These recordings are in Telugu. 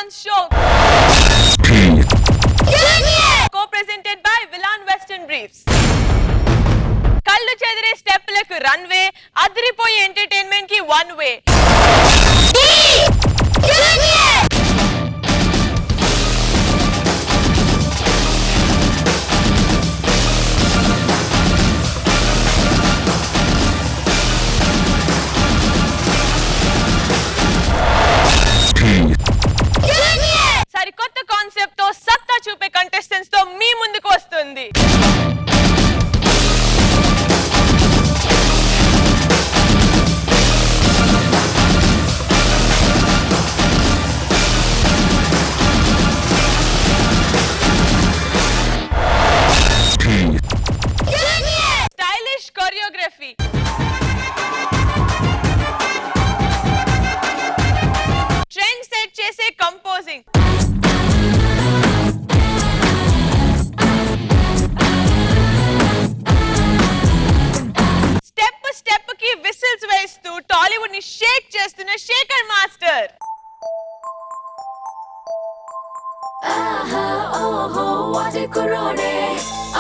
Srikanth show. Co-presented by Villan Western Briefs. కళ్ళు చెదిరే స్టెప్లకు రన్వే, అదిరిపోయే ఎంటర్టైన్మెంట్ కి వన్ వే. సరికొత్త కాన్సెప్ట్ తో సత్తా చూపే కంటెస్టెంట్స్ తో మీ ముందుకు వస్తుంది. స్టైలిష్ కొరియోగ్రఫీ, ట్రెండ్ సెట్ చేసే కంపోజింగ్, స్టెప్ స్టెప్ కి విసిల్స్ వేస్తూ టాలీవుడ్ ని షేక్ చేస్తున్న శేఖర్ మాస్టర్.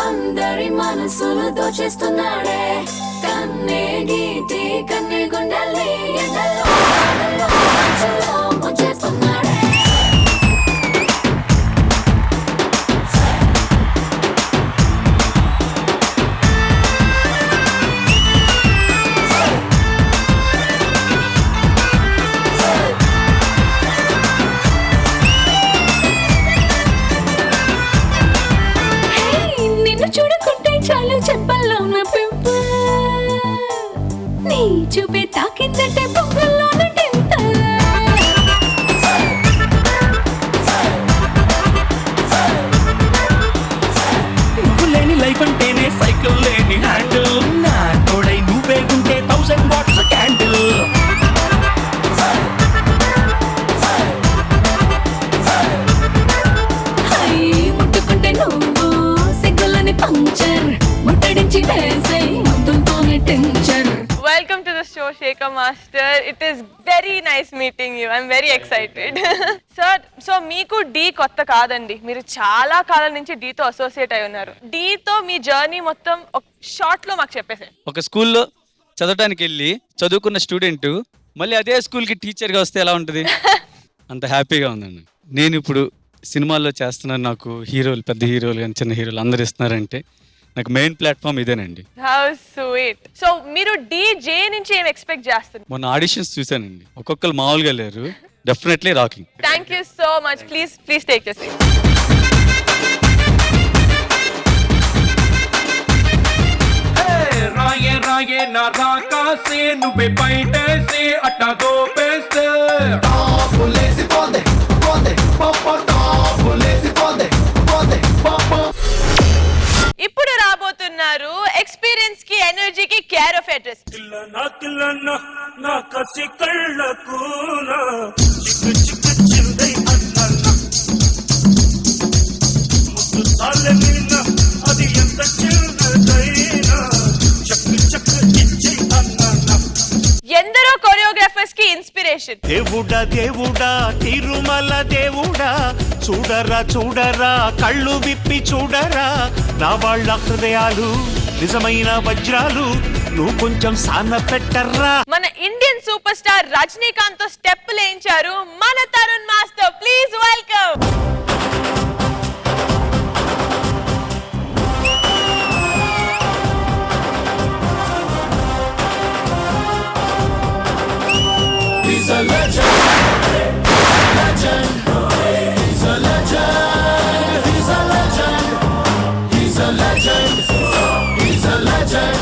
అందరి మనసులు దోచేస్తున్నాడే, కన్నే గీటి కన్నే గుండెల్ని ముంచేస్తున్నాడే. చూడకుంటే చాలు చెప్పల్లో ఉన్న పింపుల్, నీ చూపే తాకిందంటే పొంగల్లో టెంత. లేని లైఫ్ అంటేనే సైకిల్ లేని హ్యాండిల్, నా తోడై నువ్వే ఉంటే 1000 వాట్స్ క్యాండిల్. ముట్టుకుంటే నువ్వు సిగ్గులని పంక్చర్, ముట్టడించి వేసే ముద్దుతోనే tension. Welcome to the show, Shekhar Master. It is very nice meeting you. I'm very excited. Sir, so మీకు D కొత్త కాదండి. మీరు చాలా కాలం నుంచి D తో అసోసియేట్ అయి ఉన్నారు. D తో మీ జర్నీ మొత్తం ఒక షార్ట్ లో మాకు చెప్పేసారు. ఒక స్కూల్లో చదవటానికి వెళ్ళి చదువుకున్న స్టూడెంట్ మళ్ళీ అదే స్కూల్కి టీచర్గా వస్తే ఎలా ఉంటుంది? అంత హ్యాపీగా ఉందండి. నేను ఇప్పుడు సినిమాల్లో చేస్తున్నాను, నాకు హీరోలు, పెద్ద హీరోలు కానీ చిన్న హీరోలు అందరు ఇస్తున్నారంటే నాకు మెయిన్ ప్లాట్ఫామ్ ఇదేనండి. How sweet. సో మీరు DJ నుంచి ఏం ఎక్స్పెక్ట్ చేస్తున్నారు? మొన్న ఆడిషన్స్ చూశానండి, ఒక్కొక్కరు మామూలుగా లేరు. Definitely rocking. Thank you so much. Please take your seat. రాయే రాయే నా రాకాసే నువ్వే బయటేసే అట్టా దోపేస్తే టాపులేసి పోందే పోందే పాపా, టాపులేసి పోందే పోందే పాపా. ఇప్పుడు రాబోతున్నారు ఎక్స్పీరియన్స్ కి, ఎనర్జీకి కేర్ ఆఫ్ అడ్రస్. కిల్లనా నా కసి కళ్ళకు నా చిక్కు చిక్కు చిందై అన్నన్నా ముద్దు సాలెనినా అది ఎంత చిన్నదైనా చక్కు చక్కు ఇచ్చే అన్నన్నా. ఎందరో కొరియోగ్రాఫర్స్ కి ఇన్స్పిరేషన్. దేవుడా దేవుడా తిరుమల దేవుడా, చూడరా చూడరా కళ్ళు విప్పి చూడరా, నా వాళ్ళ హృదయాలు నిజమైన వజ్రాలు, నువ్వు కొంచెం సాన పెట్టర్రా. మన ఇండియన్ సూపర్ స్టార్ రజనీకాంత్ తో స్టెప్ లేయించారు మన Tarun master. Please welcome. He's a legend. He's a legend. He's a legend. He's a legend. He's a legend. He's a legend.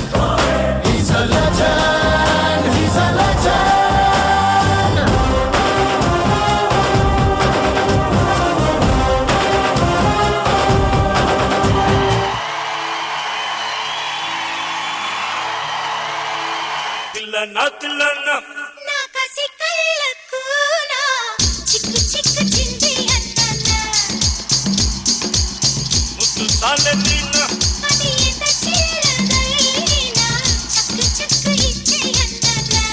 He's a legend. He's a legend. Tillana నాకసి కళ్ళకు నా చిక్కు చిక్కు చింది అన్నన్నా ముద్దు సాలెనినా అది ఎంత చిన్నదైనా చక్కు చక్కు ఇచ్చే అన్నన్నా.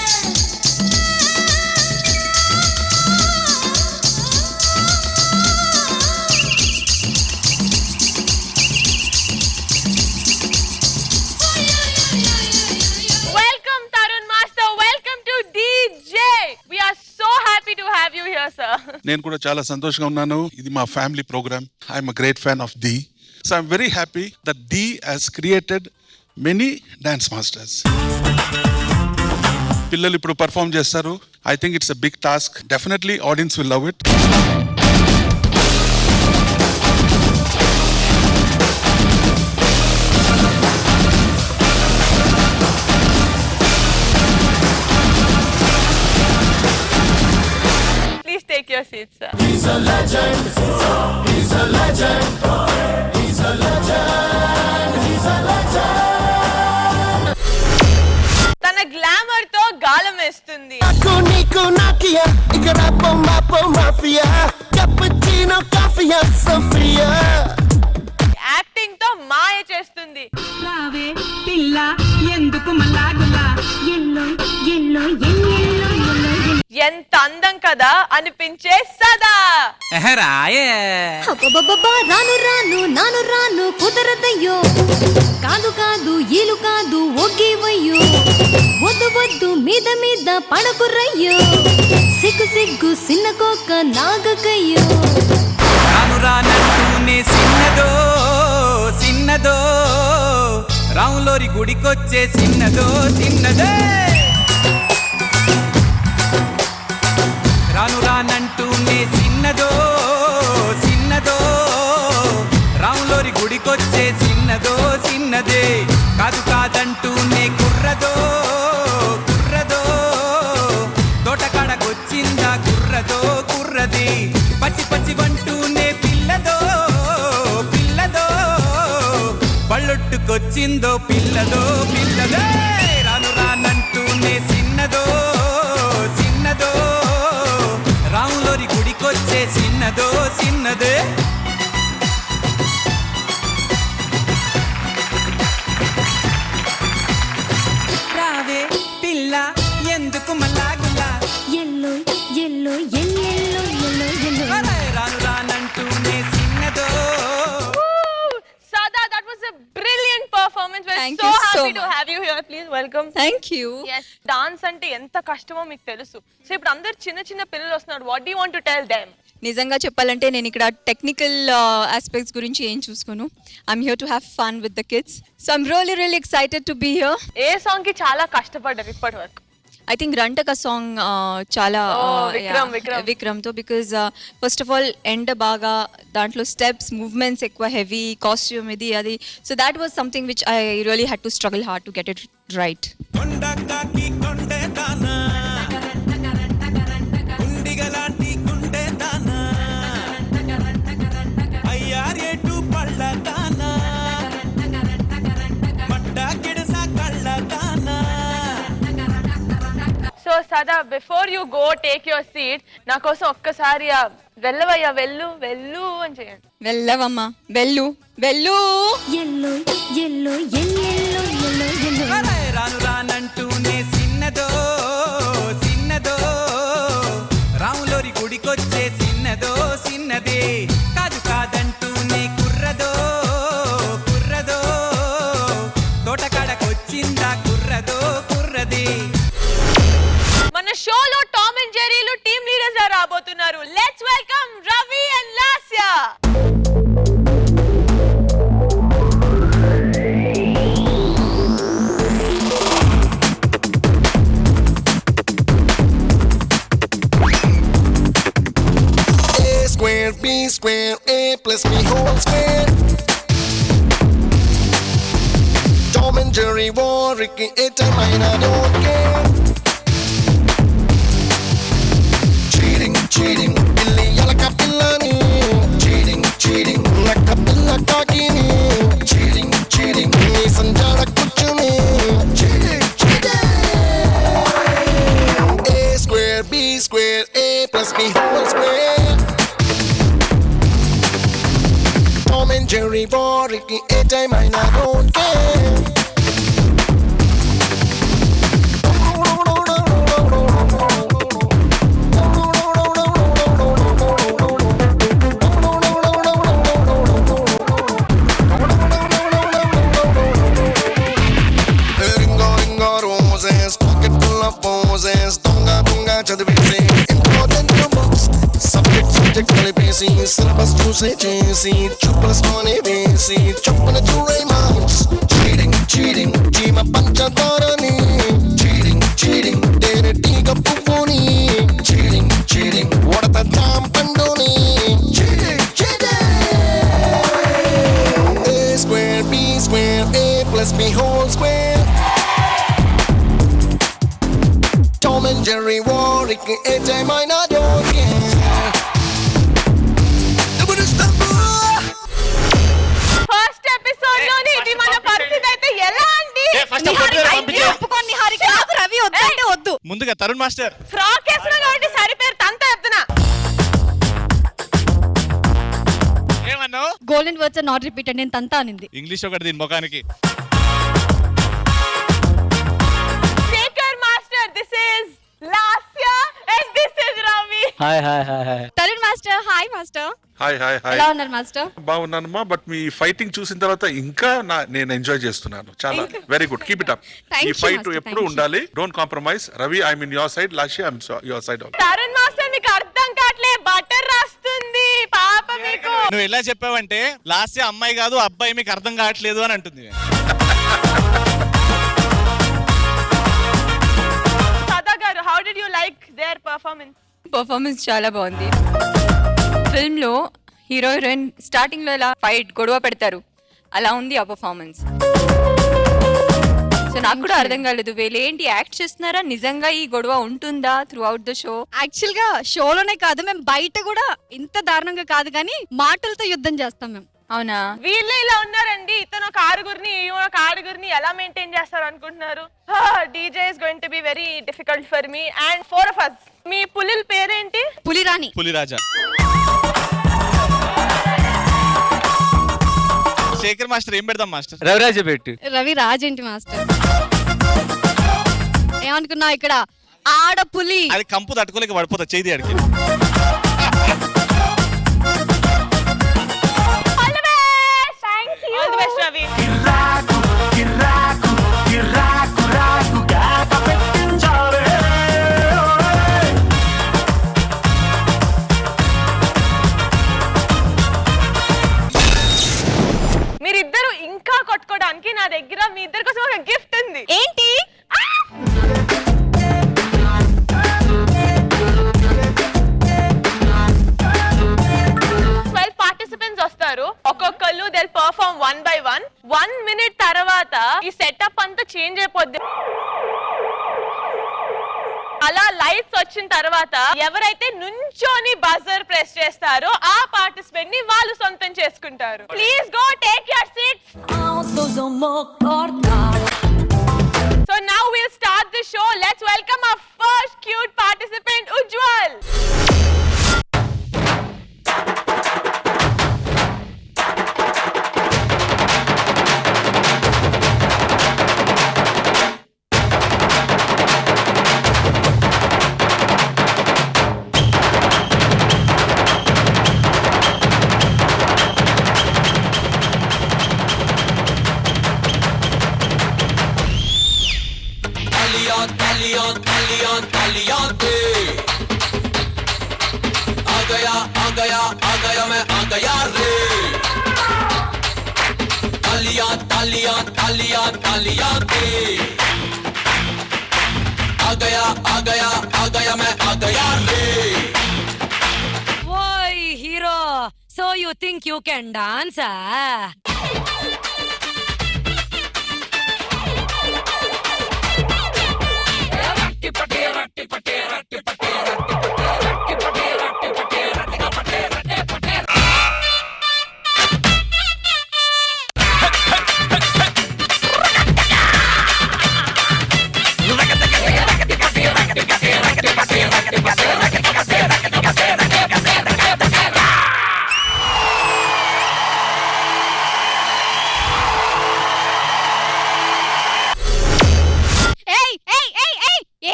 నేను కూడా చాలా సంతోషంగా ఉన్నాను. ఇది మా family program. I'm a great fan of the. So I'm very happy that the has created many dance masters. పిల్లలు ఇప్పుడు పర్ఫామ్ చేస్తారు. I think it's a big task. Definitely audience will love it. Please take your seats, sir. He's a legend. He's a legend. He's a legend. He's a legend. తన గ్లామర్ తో గాలం వేస్తుంది. నాకు నీకు నాకియా ఇక రాపో మాపో మాఫియా క్యాపుచినో కాఫియా సోఫియా యాక్టింగ్ తో మాయ చేస్తుంది. రావే పిల్ల ఎందుకు మలాగులా ఎల్లో ఎల్లో ఎల్లో ఎంత అందం కదా అనిపించే సదా. రాయే అబ్బబ్బబ్బా, రాను రాను నాను రాను కుదరదయ్యో, కాదు కాదు ఈలు కాదు ఒగ్గివయ్యో, వద్దు వద్దు మీద మీద పడకురయ్యో, సిగ్గు సిగ్గు సిన్న కోక నాగకయ్యో. రాను రానంటూనే సిన్నదో సిన్నదో రాములోరి గుడికొచ్చే సిన్నదో సిన్నదే. రాను రానంటూనే సిన్నదో సిన్నదో రాములోరి గుడికొచ్చే సిన్నదో సిన్నదే. కాదు కాదంటూనే కుర్రదో కుర్రదో తోటకాడకొచ్చిందా కుర్రదో కుర్రది. పచ్చి పచ్చి వంటూనే పిల్లదో పిల్లదో పళ్ళొట్టుకొచ్చిందో పిల్లదో పిల్లదే. రాను రానంటూనే సిన్నదో సిన్నదో రాములోరి గుడికొచ్చే సిన్నదో సిన్నదే. రావే పిల్ల ఎందుకు మల్లాగులా ఎల్లో ఎల్లో ఎల్లెల్లో ఎల్లో ఎల్లో. రాను రానంటూనే సిన్నదో. Sada, that was a brilliant performance. We're Thank so you so happy to much. have you here. Please welcome. Thank you. Yes, dance అంటే ఎంత కష్టమో మీకు తెలుసు. సో ఇప్పుడు అందరు చిన్న చిన్న పిల్లలు వస్తున్నారు. What do you want to tell them? నిజంగా చెప్పాలంటే నేను ఇక్కడ టెక్నికల్ ఆస్పెక్ట్స్ గురించి ఏం చూసుకోను. I'm here to have fun with the kids. So I'm really excited to be here. ఏ సాంగ్ కి చాలా కష్టపడ్డారు ఇప్పటి వరకు? ఐ థింక్ రంటక సాంగ్ చాలా విక్రమ్తో, because first of all and బాగా దాంట్లో స్టెప్స్ మూవ్మెంట్స్ ఎక్కువ హెవీ కాస్ట్యూమ్ ఇది అది. So that was something which I really had to struggle hard to get it right. కొండకాకి కొండే దానా కుండిగలాంటి గుండె దానా అయ్యారేటు పళ్ళ దానా మట్ట కిడస కళ్ళ దానా. సో సదా, before you go take your seat, నా కోసం ఒక్కసారి వెళ్ళవయ్యా వెళ్ళు వెళ్ళు అని చేయండి. వెళ్ళవమ్మా వెళ్ళు వెళ్ళు. ఎల్లో ఎల్లో ఎల్లెల్లో ఎల్లో ఎల్లో. రాను రానంటూనే సిన్నదో సిన్నదో రాములోరి గుడికొచ్చే సిన్నదో సిన్నదే. కాదు కాదంటూనే కుర్రదో కుర్రదో తోటకాడకొచ్చిందా కుర్రదో కుర్రది. మన షోలో టామ్ అండ్ జెర్రీలు టీమ్ లీడర్స్ గా రాబోతున్నారు. Let's welcome Ravi and Lasya. A square B square A plus B whole square. Tom and Jerry war Ricky it and mine I don't care. Cheating cheating pilli yalaka pillani cheating cheating nakka pilla takini cheating cheating nee sanjara kuchuni cheating cheating. A square B square A plus B whole square. Tom and Jerry war Ricky it and mine I don't care. Ringo ringo roses, pocket full of poses, donga donga chadvise, important books, subject చేసి సిలబస్ చూసే చేసి చూపులతోనే వేసి చొప్పున చూడే మార్క్స్ చీటింగ్ చీటింగ్ చీమ పంచదారని చీటింగ్ చీటింగ్ తేనెటీగ పువ్వుని చీటింగ్ చీటింగ్ ఉడత జామ పండుని cheating cheating A square B square A plus B whole square Tom and Jerry war a time I not don't care first episode లోని ఇది మన పరిస్థితి అయితే ఎలా అండి? రవి వద్దంటే వద్దు. ముందుగా తరుణ్ మాస్టర్ ఫ్రాక్ వేసిన కాబట్టి సరిపేరు తంత చెప్తున్నా. ఏమన్నావు? గోల్డెన్ వర్డ్స్ నాట్ రిపీటెడ్, నేను తంతా అనింది. ఇంగ్లీష్ ఒకటి దీని ముఖానికి. Shekhar master, this is Lasya and this is Ravi. Hi hi hi hi. Tarun master, hi master. Hi hi hi. ఎలా ఉన్నారు మాస్టర్? బాగున్నానమ్మా. బట్ మీ ఫైటింగ్ చూసిన తర్వాత ఇంకా నేను ఎంజాయ్ చేస్తున్నాను. చాలా very good. Keep it up. Thank ఈ you, ఫైట్ Master. ఎప్పుడు Thank you. ఉండాలి. Don't compromise. Ravi I mean your side, Lasya I your side. Tarun master మీకు అర్థం కావట్లే, బటర్ రాస్తుంది పాప మీకు. నువ్వు ఎలా చెప్పావంటే లాస్ట్ అమ్మాయి కాదు అబ్బాయి మీకు అర్థం కావట్లేదు అని అంటుంది. సదా గారు, how did you like there performance? Performance చాలా బాగుంది. ఫిల్మ్ లో హీరో హీరోయిన్ స్టార్టింగ్ లో ఇలా ఫైట్ గొడవ పెడతారు, అలా ఉంది ఆ పర్ఫార్మెన్స్. సో నాకు కూడా అర్థం కాలేదు, వీళ్ళు ఏంటి యాక్ట్ చేస్తున్నారా, నిజంగా ఈ గొడవ ఉంటుందా through out the show? Actual గా షోలోనే కాదు, మేము బయట కూడా ఇంత దారుణంగా కాదు కానీ మాటలతో యుద్ధం చేస్తాం మేము. అవునా? వీళ్ళే ఇలా ఉన్నారండి. ఇతను ఒక ఆరుగురిని ఒక ఆరుగురిని ఎలా మెయింటైన్ చేస్తారు అనుకుంటున్నారు? DJ is going to be very difficult for me and four of us. మీ పులిల పేరేంటి? పులిరాణి. పులిరాజా. శేఖర్ మాస్టర్ ఏం పెడదాం మాస్టర్? రవిరాజ పెట్టు. రవి రాజ్ ఏంటి మాస్టర్? ఏమనుకున్నావు ఇక్కడ ఆడ పులి? అది కంపు తట్టుకోలేక పడిపోతా చేతి అడిగి. All the best, Ravi. మీరిద్దరు ఇంకా కొట్టుకోవడానికి నా దగ్గర మీ ఇద్దరి కోసం ఒక గిఫ్ట్ ఉంది. ఏంటి? 12 participants వస్తారు. ఒక్కొక్కళ్ళు they'll perform one by one. 1 minute తర్వాత ఈ సెటప్ అంతా చేంజ్ అయిపోద్ది. అలా లైట్స్ వచ్చిన తర్వాత ఎవరైతే నుంచోని బజర్ ప్రెస్ చేస్తారో ఆ పార్టిసిపెంట్ ని వాళ్ళు సొంతం చేసుకుంటారు. Please go take your seats. So now we'll start the show. Let's welcome our first cute participant, Ujjwal. Why, hero? So you think you can dance, ah?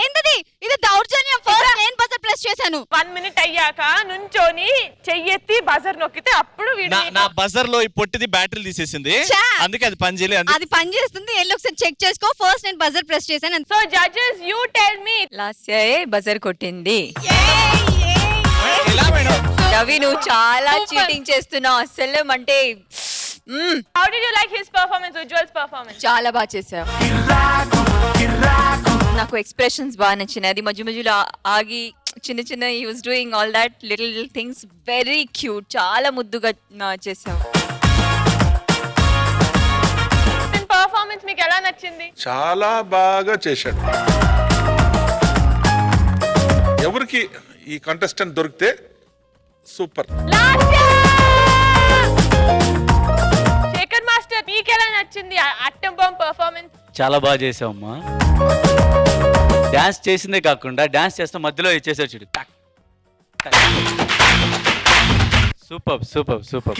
ఏంటది? ఇది దౌర్జన్యం. ఫస్ట్ నేను బజర్ ప్రెస్ చేశాను. 1 minute అయ్యాక నుంచోని చెయ్యెత్తి బజర్ నొక్కితే అప్పుడు నా బజర్ లో ఈ పొట్టిది బ్యాటరీ తీసేసింది, అందుకే అది పని చేయలేదు. అది పని చేస్తుంది. వెళ్ళి ఒకసారి చెక్ చేసుకో. ఫస్ట్ నేను బజర్ ప్రెస్ చేశాను. So judges you tell me. Last buzzer కొట్టింది. ఇలా మేడం. రవి నువ్వు చాలా చీటింగ్ చేస్తున్నావు అసలు అంటే How did you like his performance, Ujjwal's performance? చాలా బాగా చేసావు. నాకు ఎక్స్ప్రెషన్స్ బాగా నచ్చినాయి. అది మధ్య మధ్యలో ఆగి చిన్న చిన్న he was doing all that little things very cute. చాలా ముద్దుగా చేసావు. పర్ఫార్మెన్స్ మీకు ఎలా నచ్చింది? చాలా బాగా చేశాడు. ఎవరికి ఈ కంటెస్టెంట్ దొరికితే సూపర్. శేఖర్ మాస్టర్ మీకు ఎలా నచ్చింది అట్టం బాంబ్ పర్ఫార్మెన్స్? చాలా బాగా చేసావమ్మా. డాన్స్ చేసిందే కాకుండా డాన్స్ చేస్తే మధ్యలో ఇచ్చేసాడు చూడు. Super super super.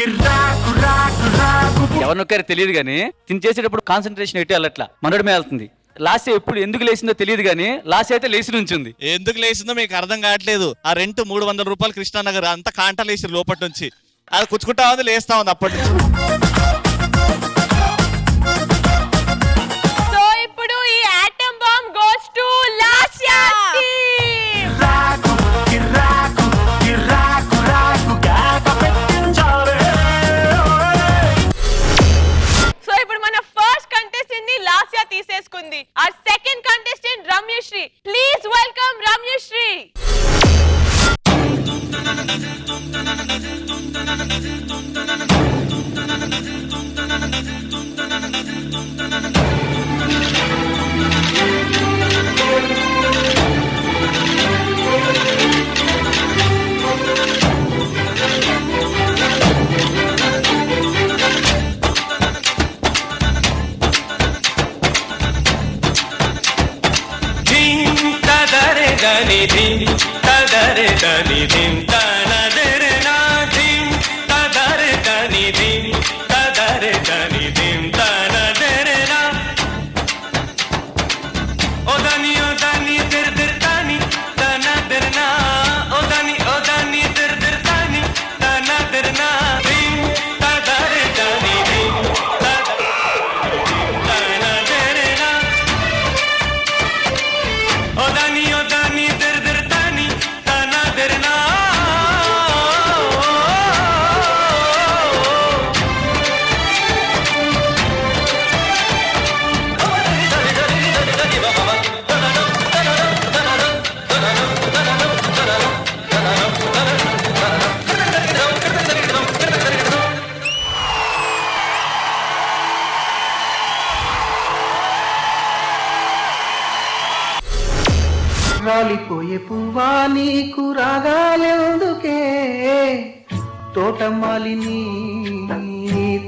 ఎవరు నొక్కారో తెలియదు కానీ తిని చేసేటప్పుడు కాన్సన్ట్రేషన్ ఎట్టి వెళ్ళట్లా, మనోడి మీద వెళ్తుంది. లాస్ట్ ఎప్పుడు ఎందుకు లేసిందో తెలియదు కానీ లాస్ట్ అయితే లేచి నుంచింది. ఎందుకు లేసిందో మీకు అర్థం కావట్లేదు. ఆ రెంట్ 300 రూపాయలు కృష్ణానగర్ అంతా కాంటా లేచి లోపటి నుంచి అది కుచ్చుకుంటా ఉంది, లేస్తా ఉంది అప్పటి నుంచి. సో ఇప్పుడు ఈ atom bomb goes to Lasya team. So ఇప్పుడు మన ఫస్ట్ కంటెస్టెంట్ ని లాస్యా తీసేసుకుంది. ఆ second contestant Ramyasri. Please welcome Ramyasri. రాలిపోయే పువ్వా నీకు రాగాలెందుకే, తోటమాలిని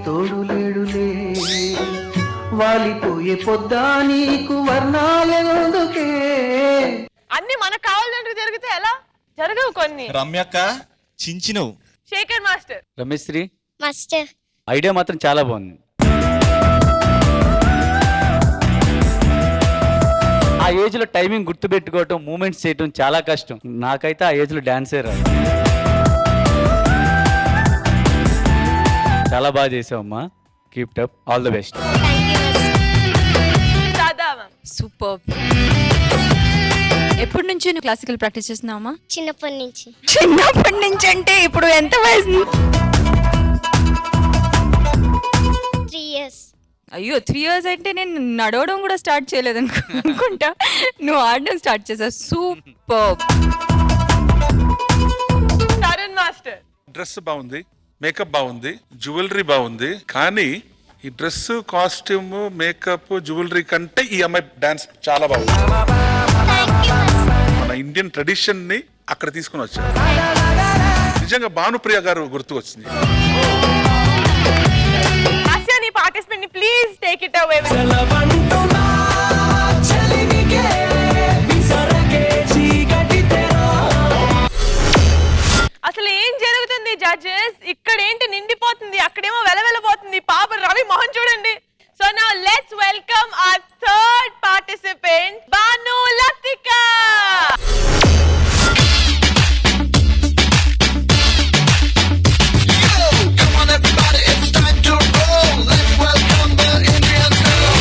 తోడు లేడులే, వాలిపోయే పొద్దా నీకు వర్ణాలెందుకే. అన్ని మనకు కావాలంటే జరిగితే ఎలా జరగవు కొన్ని. రమ్యక్క చించినవు. Shekhar master. Rameshri master idea మాత్రం చాలా బాగుంది. ఆ ఏజ్ లో టైమింగ్ గుర్తు పెట్టుకోవటం, మూమెంట్స్ చేయటం చాలా కష్టం. నాకైతే ఆ ఏజ్ లో డాన్సే రాదు. చాలా బాగా చేసావమ్మా. Keep up, all the best. Super. ఎప్పటి నుంచి నువ్వు క్లాసికల్ ప్రాక్టీస్ చేస్తున్నావమ్మా? చిన్నప్పటి నుంచి. చిన్నప్పటి నుంచి అంటే ఇప్పుడు ఎంత వయసు? 3 years. అయ్యో 3 years అంటే నేను నడవడం కూడా స్టార్ట్ చేయలేదు అనుకుంటా. నువ్వు ఆడడం స్టార్ట్ చేసావు. సూపర్. తరుణ్ మాస్టర్. డ్రెస్ బాగుంది, మేకప్ బాగుంది, జ్యువెలరీ బాగుంది. కానీ ఈ డ్రెస్, కాస్ట్యూమ్, మేకప్, జ్యువెలరీ కంటే ఈ అమ్మాయి డాన్స్ చాలా బాగుంది. మన ఇండియన్ ట్రెడిషన్ ని అక్కడ తీసుకుని వచ్చారు. నిజంగా భానుప్రియ గారు గుర్తు వచ్చింది. పార్టిసిపెంట్ ని ప్లీజ్ టేక్ ఇట్ అవే. అసలు ఏం జరుగుతుంది జడ్జెస్? ఇక్కడ ఏంటి నిండిపోతుంది, అక్కడేమో వెలవెలబోతుంది. పాప రవి మోహన్ చూడండి. So now let's welcome our third participant Banu Latika. Come on everybody, it's time to roll. Let's welcome the Indian girl.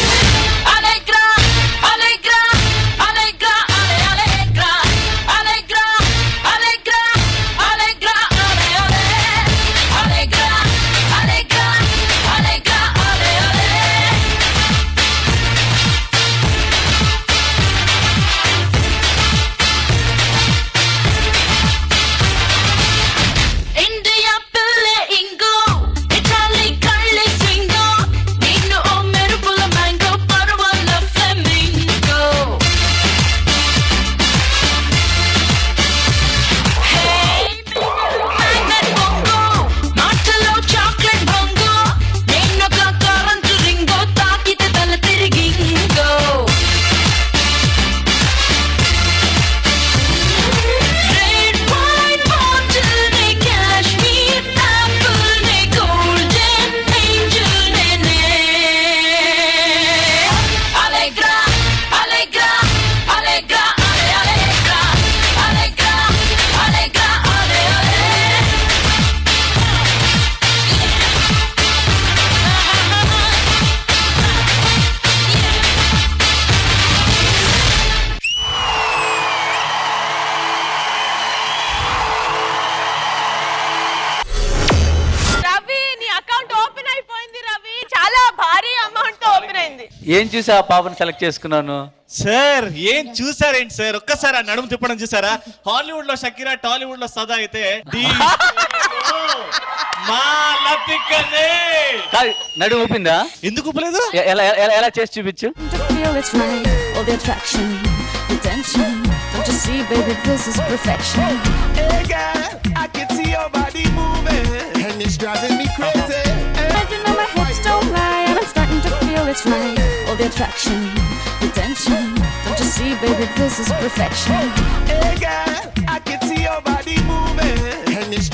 ఏం చూసి ఆ పాపను సెలెక్ట్ చేసుకున్నాను? సార్ ఏం చూసారేంటి సార్, ఒక్కసారి ఆ నడుము తిప్పడం చూసారా? హాలీవుడ్ లో షకీరా, టాలీవుడ్ లో సదా అయితే నడుము ఊపిందా? ఎందుకు ఊపలేదు? ఎలా చేసి చూపించు. It's right, all the attraction, the tension. Don't you see, baby, this is perfection. Hey girl, I can see your body moving, and it's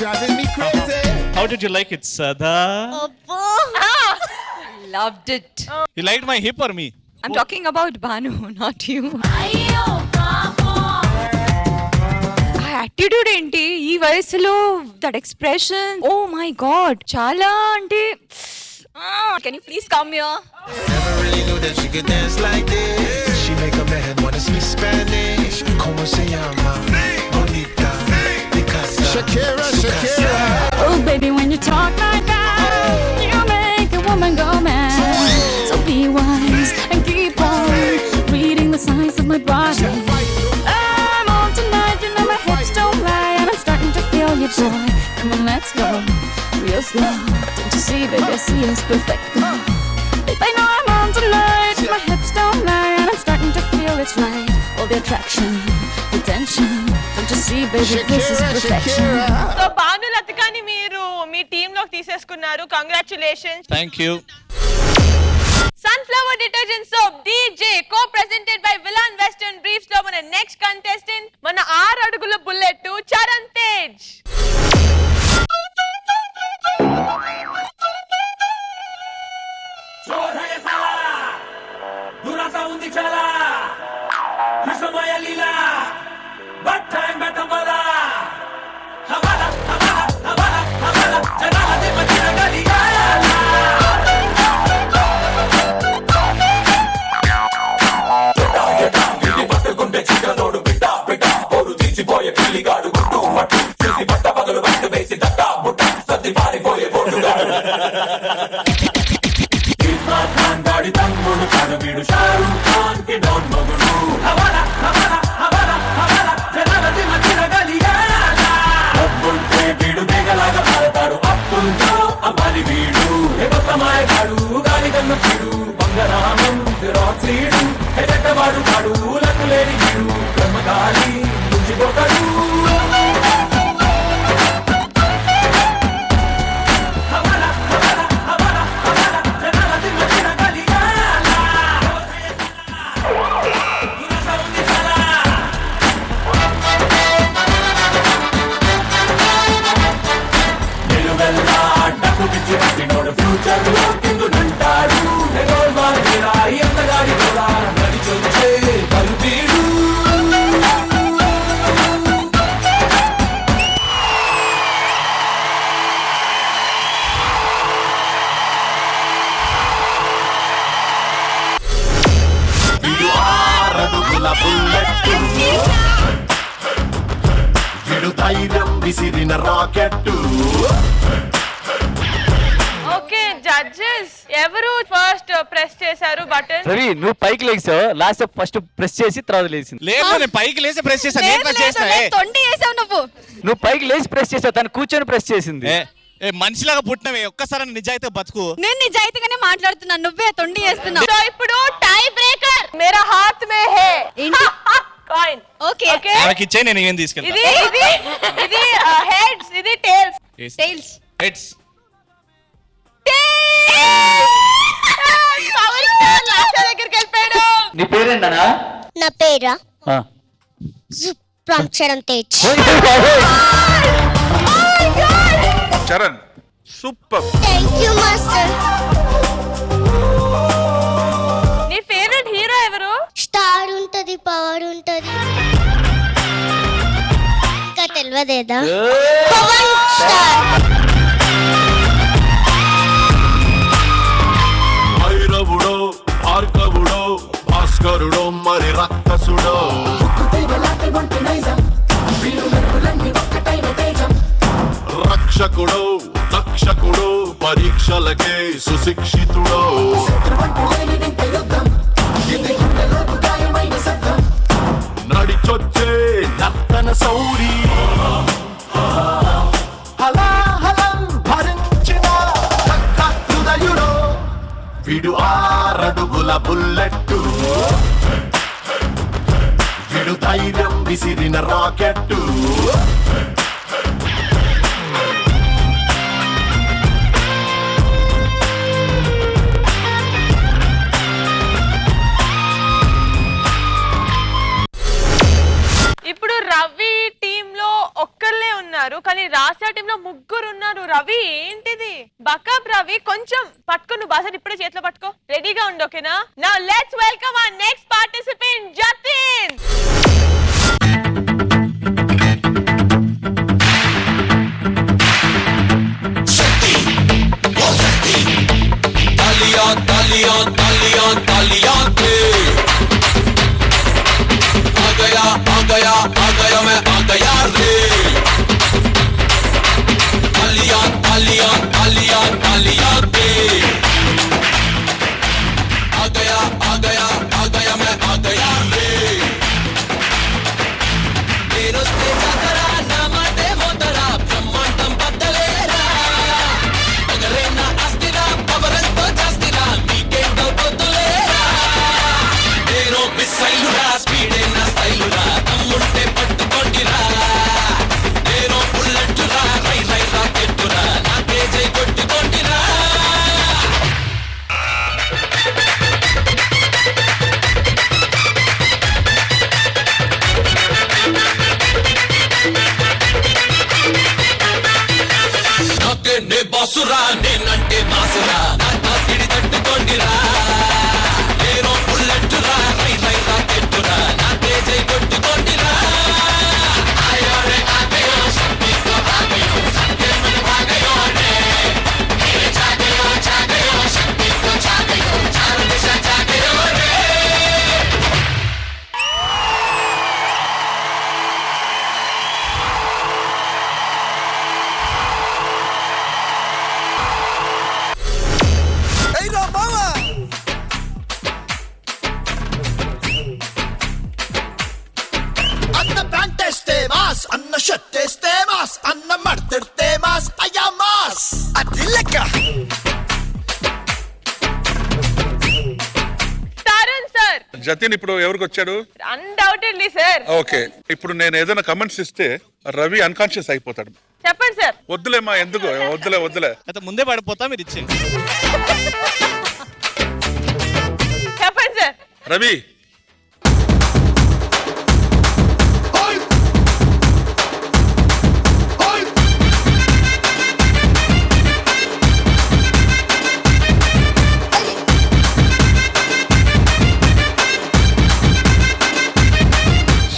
driving me crazy. How did you like it, Sada? Loved it. You liked my hip or me? I'm talking about Banu, not you. ఆ యాటిట్యూడ్ ఏంటి ఈ వయసులో? That expression, oh my god, చాలా అంటే. Can you please come here? Never really knew that she could dance like this. She make a man wanna speak Spanish. Como se llama? Bonita. Picasa. Shakira, Shakira. Oh, baby, when you talk like that, you make a woman go mad. So be wise and keep on reading the signs of my body. I'm on tonight, you know my hips don't lie, and I'm starting to feel you, boy. Come on, let's go real slow. Don't you see, baby, I see it's perfect. Babe, I know I'm on tonight, my hips don't lie, and I'm starting to feel it's right. All the attraction, the tension. Don't you see, baby, this is perfection. So Bhanu లతికాని మీరు మీ టీమ్ లోకి తీసేసుకున్నారు. Congratulations. Thank you. Sunflower detergent soap DJ co-presented by Villan Western Briefs లో మన నెక్స్ట్ కంటెస్టెంట్ మన 6 అడుగుల బుల్లెట్ చరణ్ తేజ్. విసిరిన రాకెట్. ఓకే జడ్జెస్, ఎవరు ఫస్ట్ ప్రెస్ చేశారు బటన్? రవి, నువ్వు పైకి లేచావు, లాస్ట్ ఫస్ట్ ప్రెస్ చేసి తర్వాత లేచింది. లేదు, నేను పైకి లేచి ప్రెస్ చేశాను. నేను ప్రెస్ చేస్తా. తొండి వేసావు నువ్వు పైకి లేచి ప్రెస్ చేసావు, తను కూర్చొని ప్రెస్ చేసింది. మనిషిలాగా పుట్టినవే, ఒక్కసారి నిజాయితీ బతుకు. నేను నిజాయితీగానే మాట్లాడుతున్నాను, నువ్వే తొండి చేస్తున్నావు. సో ఇప్పుడు టై బ్రేకర్ మేరా హాత్ మే హై. కాయిన్. ఓకే ఓకే, నాకు ఇచ్చే, నేను ఏం తీసుకెళ్తా. ఇది హెడ్స్, ఇది టైల్స్. టైల్స్. హెడ్స్. దగ్గరికి వెళ్ళిపోయాడు. నీ పేరేంటనా? నా పేరా Charan Tej. Charan super. Thank you master. నీ ఫేవరెట్ హీరో ఎవరు? స్టార్ ఉంటది, పవర్ ఉంటది, ఇంకా తెలియదేదా? పవన్ స్టార్. భైరవుడో, భార్గవుడో, భాస్కరుడో, మరి రక్కసుడో, రక్షకుడో, దక్షకుడో, పరీక్షలకే సుశిక్షితుడో, సౌరి హలాహలం భరించిన హృదయుడు విడు 6 అడుగుల బుల్లెట్టు విడు ధైర్యం విసిరిన రాకెట్టు ఇప్పుడు రవి టీమ్ లో ఒక్కళ్ళే ఉన్నారు, కానీ రాశా టీమ్ లో 3 ఉన్నారు. రవి ఏంటిది? బకప్ రవి, కొంచెం పట్టుకో, నువ్వు బాస ఇప్పుడే చేతిలో పట్టుకో, రెడీగా ఉండు. ఓకేనా? Now let's welcome our next participant Jatin. तालियां तालियां तालियां तालियां दे आ गया मैं आ गया रे तालियां तालियां तालियां तालियां दे आ गया मैं आ गया रे मेरो से जातरा नामाटे मोतरा ब्रह्मांडं बदलेरा अगरे ना अस्तिरा पवरंतो जास्तिरा मीकेंडो बदलेरा मेरो मिसైలురా స్పీడే నా స్టైలురా తమ్ముంటే పట్టుకొండిరా నేను బుల్లెట్టురా రై రై రాకెట్టురా నాకే జై కొట్టుకొండిరా నాకే నే బాసురా నేనంటే మాసురా నా తిడి తట్టుకొండిరా నేను బుల్లెట్టురా రై రై రాకెట్టురా నాకే జై కొట్టుకొండిరా ఆయో రే ఆగయో శక్తి తో ఆగయో సత్య మన భాగయో రే మేరే జాగయో శక్తి తో జాగయో చార దిశ జాగయో రే అన్న ప్యాంటేస్తే మాస్ అన్న షర్టేస్తే మాస్ అన్న మడతెడితే మాస్ అయ్యా మాస్ అది లెక్క తరుణ్ సార్. జతిన్ ఇప్పుడు ఎవరికి వచ్చాడు? Undoubtedly sir. ఓకే, ఇప్పుడు నేను ఏదైనా కమెంట్స్ ఇస్తే రవి అన్కాన్షియస్ అయిపోతాడు. చెప్పండి సార్. వద్దులేమ్మా, ఎందుకు? వద్దులే అయితే ముందే పడిపోతా, మీరు ఇచ్చేయండి. చెప్పండి సార్. రవి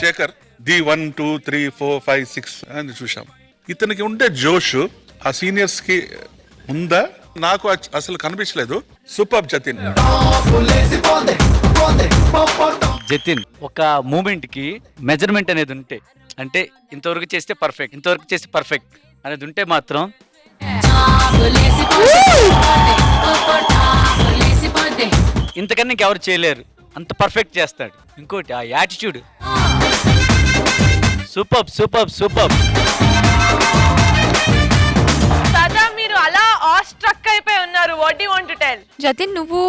శేఖర్ ది 1 2 3 4 5 6 అని చూసాం. ఇతనికి ఉండే జోష్ ఆ సీనియర్స్ కి ఉందా? నాకు అసలు కనిపించలేదు. సూపర్ జతిన్. జతిన్ ఒక మూమెంట్ కి మెజర్మెంట్ అనేది ఉంటే, అంటే ఇంతవరకు చేస్తే పర్ఫెక్ట్ అనేది ఉంటే మాత్రం ఇంతకన్నా ఇంకెవరు చేయలేరు, అంత పర్ఫెక్ట్ చేస్తాడు. ఇంకోటి ఆ యాటిట్యూడ్ సూపర్. సదా మీరు అలా ఆస్ట్రక్ అయిపోయి ఉన్నారు. What do you want to tell? Jatin, నువ్వు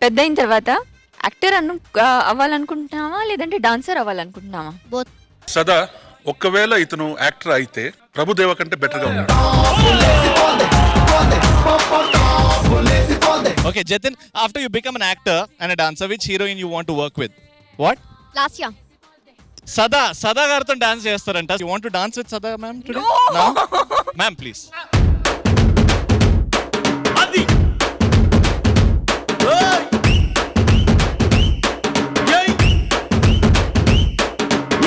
పెద్ద అయిన తర్వాత యాక్టర్ అవ్వాలనుకుంటున్నావా లేదంటే డాన్సర్ అవ్వాలనుకుంటున్నావా? సదా ఒకవేళ ఇతను యాక్టర్ అయితే ప్రభుదేవ కంటే బెటర్ గా ఉన్నాడు. Okay, Jatin, after you become an actor and a dancer, which heroine you want to work with? What? Lasya. Sada గారితో డాన్స్ చేస్తారంట. You want to dance with Sada ma'am today? No? Ma'am, please. అది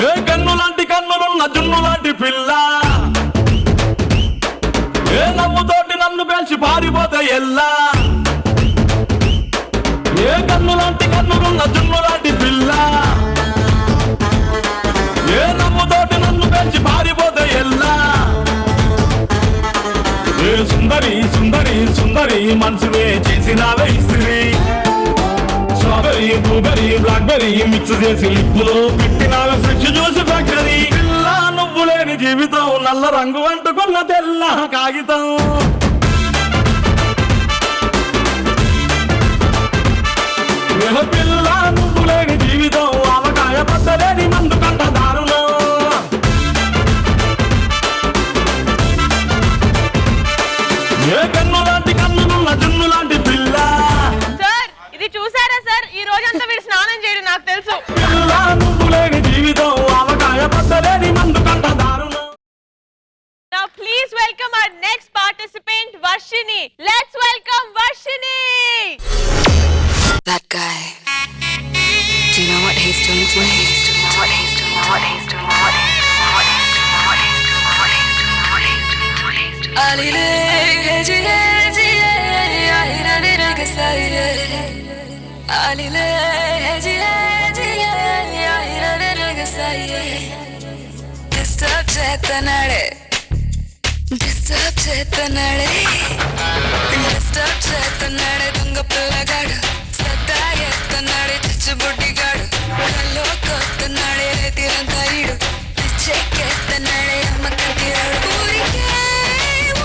ఏ కన్ను లాంటి కన్నులున్న జున్ను లాంటి పిల్ల, ఏ నవ్వుతోటి నన్ను పెంచి పారిపోతే ఎల్లా, ఏ కన్ను లాంటి కన్నులున్న జున్ను లాంటి పిల్ల, ఏ నవ్వుతోటి నన్ను పెంచి పారిపోతే ఎల్లా, ఏ సుందరి సుందరి సుందరి మనసువే చేసినావే ఇస్త్రీ, స్ట్రాబెరీ బ్లూబెరీ బ్లాక్బెరీ మిక్స్ చేసి లిప్పులో పెట్టినావే ఫ్రెష్ జ్యూస్ ఫ్యాక్టరీ. జీవితం నల్ల రంగు అంటుకున్న తెల్ల కాగితం. పిల్ల నువ్వు లేని జీవితం ఆవకాయ పద్దలేని మందు కంట దారుణం. ఏ కన్ను లాంటి కన్నులున్న జున్ను లాంటి పిల్ల. సార్ ఇది చూసారా సార్, ఈ రోజంతా వీడు స్నానం చేయడు నాకు తెలుసు. పిల్ల నువ్వు లేని జీవితం ఆవకాయ పద్దలేని మందు కంట దారుణం. Now please welcome our next participant, Varshini. Let's welcome Varshini. That guy. Do you know what he's doing to me? Alile heji heji ahira nirga saire. Alile heji heji ahira nirga saire. Disturb chetanade. Disturb chetanade. Disturb chetanade dunga pillagadu. Satayettanade chichubuddigaadu. Kallo kottanade retirantaidu. Pichekettanade ammakantiraadu. Urike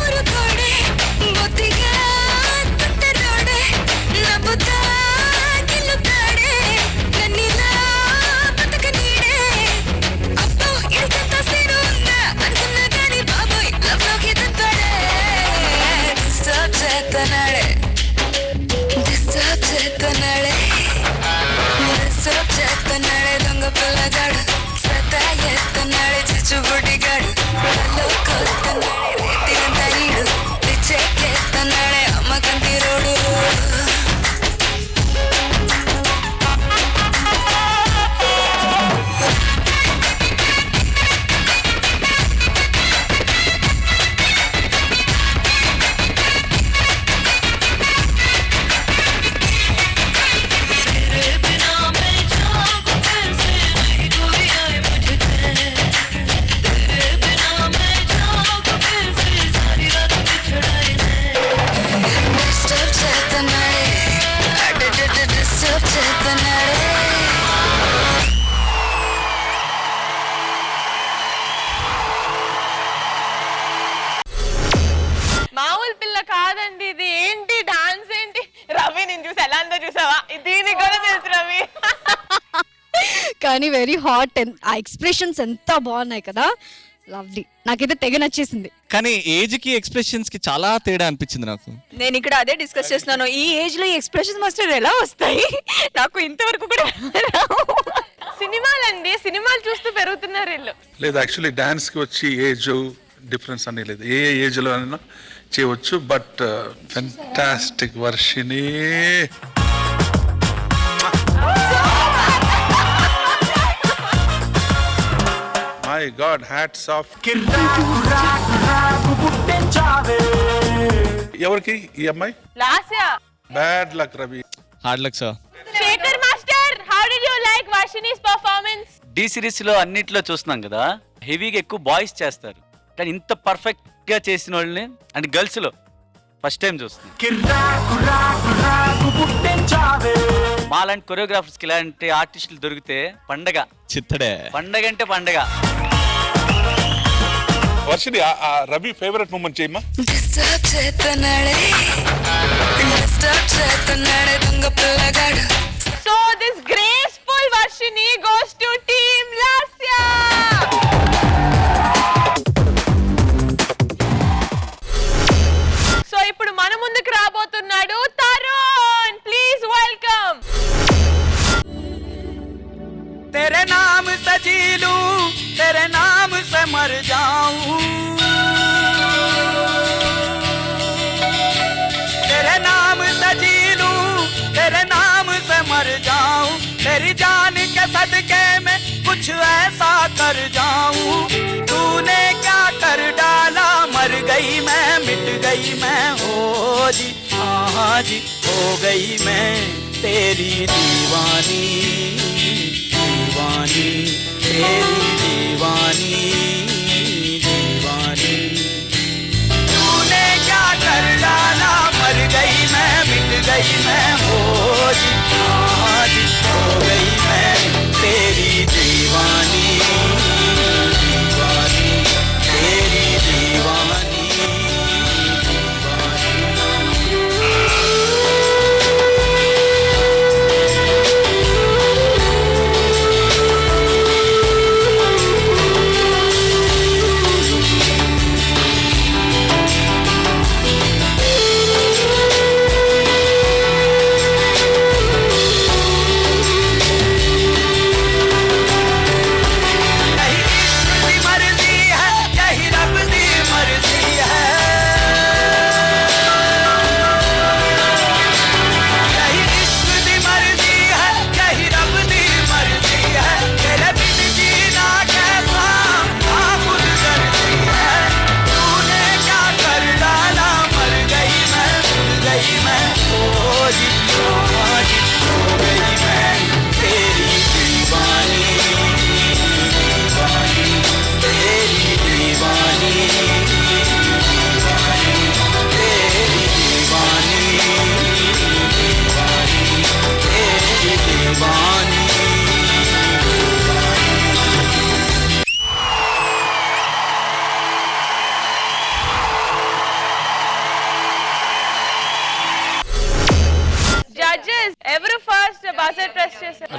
urukode bottiga tuttarode. Nabuta gillutade nannila batakanide. Appo idikanta seenu unda anukunna gaani baboy love loki tantade. Disturb chetanade. Disturb chetanade. Disturb chetanade dunga pillagaadu. Satayettanade chichubuddigaadu. Kallo kottanade retirantaidu. Pichekettanade ammakantirodu. Disturb chetanade. Disturb chetanade. మామూలు పిల్ల కాదండి ఇది. ఏంటి డాన్స్ ఏంటి? రవి నేను చూసి ఎలా అందో చూసావా? దీనికి కూడా తెలుసు రవి. కానీ వెరీ హాట్. ఆ ఎక్స్ప్రెషన్స్ ఎంత బాగున్నాయి కదా, లవ్లీ. నాకైతే తెగ నచ్చేసింది. కానీ ఏజ్ కి ఎక్స్ప్రెషన్స్ కి చాలా తేడా అనిపించింది నాకు. నేను ఇక్కడ అదే డిస్కస్ చేస్తున్నాను. ఈ ఏజ్ లో ఎక్స్ప్రెషన్ మాస్టర్ ఎలా వస్తాయి? నాకు ఇంతవరకు కూడా సినిమాలండి, సినిమాలు చూస్తూ పెరుగుతున్నారు వీళ్ళు. లేదు యాక్చువల్లీ డాన్స్ కి వచ్చి ఏజ్ డిఫరెన్స్ అనే లేదు, ఏ ఏజ్ లో అయినా చేయవచ్చు. But fantastic Varshini. My god, hats off. ఎవరికి ఈ అమ్మాయి? Lasya. Bad luck Ravi. Hard luck sir. Shekhar master, how did you like Varshini's performance? D series లో అన్నిట్లో చూస్తున్నాం కదా, హెవీగా ఎక్కువ బాయ్స్ చేస్తారు, కానీ ఇంత పర్ఫెక్ట్ గా చేసిన వాళ్ళని అంటే గర్ల్స్ లో ఫస్ట్ టైం చూస్తున్నాం. మాలాంటి కొరియోగ్రాఫర్స్ కి ఇలాంటి ఆర్టిస్టులు దొరికితే పండగ. చిత్తడే పండగ అంటే పండగ. వర్షిని ఆ రవి ఫేవరెట్ మూమెంట్ చేయమ్మా. Disturb chetanade. Disturb chetanade dunga pillagadu. So this graceful Varshini goes to Team Lasya. So ఇప్పుడు మన ముందుకు రాబోతున్నాడు తరుణ్. Please welcome. तेरे नाम से जी लूं, तेरे नाम से मर जाऊं, तेरे नाम से जी लूं, तेरे नाम से मर जाऊं, तेरी जान के सदके में कुछ ऐसा कर जाऊं, तूने क्या कर डाला, मर गई मैं, मिट गई मैं, हो जी हाँ जी, हो गई मैं तेरी दीवानी, दीवानी तेरी दीवानी, दीवानी तूने क्या कर डाला, मर गई मैं, मिट गई मैं, हो जी हाँ जी, हो गई मैं तेरी दीवानी, दीवानी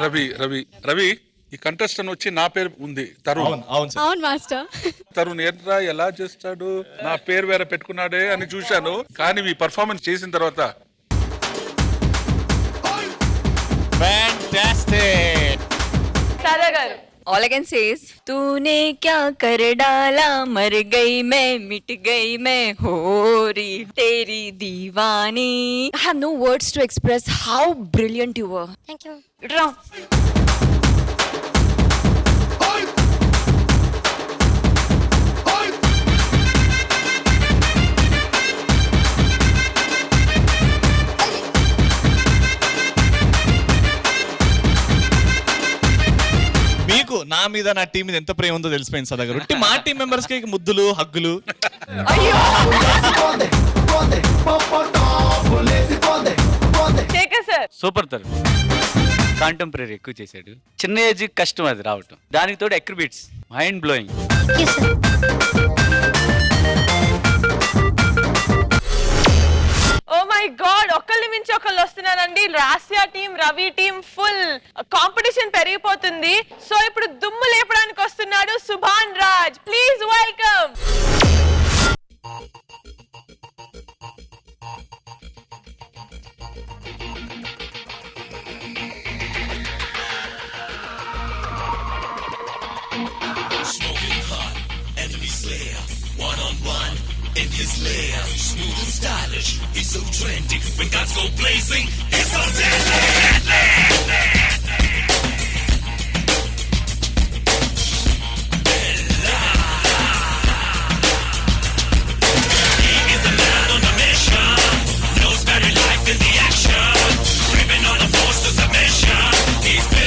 రవి రవి రవి ఈ కంటెస్టెంట్ వచ్చి నా పేరు ఉంది తరుణ్. అవును మాస్టర్. తరుణ్ ఏంట్రా ఎలా చేస్తాడు, నా పేరు వేరే పెట్టుకున్నాడే అని చూశాను. కానీ మీ పర్ఫార్మెన్స్ చేసిన తర్వాత Fantastic. సాదా గారు. All I can say is तूने क्या कर डाला मर गई मैं मिट गई मैं हो रही तेरी दीवानी. I have no words to express how brilliant you were. Thank you. Draw. మీకు నా మీద నా టీం మీద ఎంత ప్రేమ ఉందో తెలిసిపోయింది సదా గారు. మా టీం మెంబర్స్ కి ముద్దులు హగ్గులు. Shekhar sir. Super Taru. Contemporary ఎక్కువ చేశాడు. చిన్న ఏజ్ కష్టం అది రావటం. దానికి తోడు ఎక్రిబిట్స్ mind blowing. Yes, sir. Oh my god, ఒకళ్ళని మించి ఒకళ్ళు వస్తున్నారండి. Lasya team, Ravi team full competition పెరిగిపోతుంది. సో ఇప్పుడు దుమ్ము లేపడానికి వస్తున్నాడు Subhan Raj. Please welcome. Smoking hot, enemy slayer, one-on-one in his lair. Smooth and stylish, he's so trendy. When guns go blazing, it's so deadly. He is a man on a mission, knows very life in the action, ripping on a force to submission. He's baby.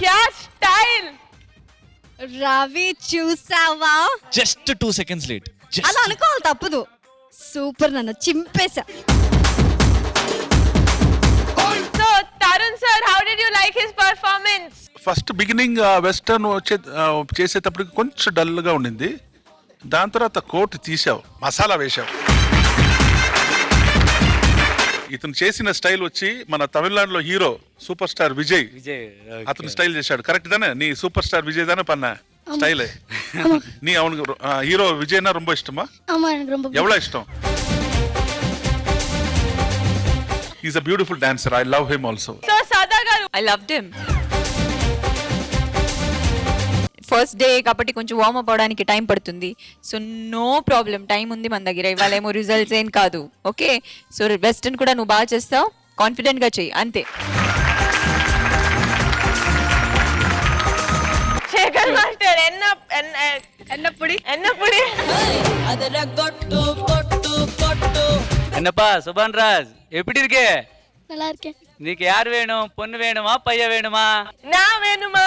क्या स्टाइल. రవి చూసావా? Just 2 seconds late. అలా అనుకోవాలి, తప్పదు. సూపర్ నాన్న, చింపేశా. So Tarun sir, how did you like his performance? First beginning western చేసేటప్పటికి కొంచెం డల్ గా ఉండింది. దాని తర్వాత కోట్ తీసావు, మసాలా వేసావు. ఇతను చేసిన స్టైల్ వచ్చి మన తమిళనాడులో హీరో సూపర్ స్టార్ విజయ్ అతను స్టైల్ చేశాడు. కరెక్ట్ தானே? நீ சூப்பர் ஸ்டார் விஜய் தானே பண்ண ஸ்டைல்? நீ அவனுக்கு ஹீரோ விஜய்னா ரொம்ப இஷ்டமா? ஆமா, எனக்கு ரொம்ப எவ்வளவு இஷ்டம்? He's a beautiful dancer. I love him also. So Sada garu, I loved him. First day కాబట్టి కొంచెం వార్మ్ అప్ అవడానికి టైం పడుతుంది. సో నో ప్రాబ్లం, టైం ఉంది మన దగ్గర. ఇవాళ ఏమో రిజల్ట్స్ ఏం కాదు. ఓకే, సో వెస్టర్న్ కూడా నువ్వు బాగా చేస్తావు, కాన్ఫిడెంట్ గా చెయ్యి, అంతే. శేఖర్ మాస్టర్ ఎన్నప్పుడి என்னப்பா சுபான் ராஜ், எப்படி இருக்கே? நல்லா இருக்கேன். நீக்கு யார் வேணும்? பொண்ணு வேணுமா, பையன் வேணுமா? நான் வேணுமா?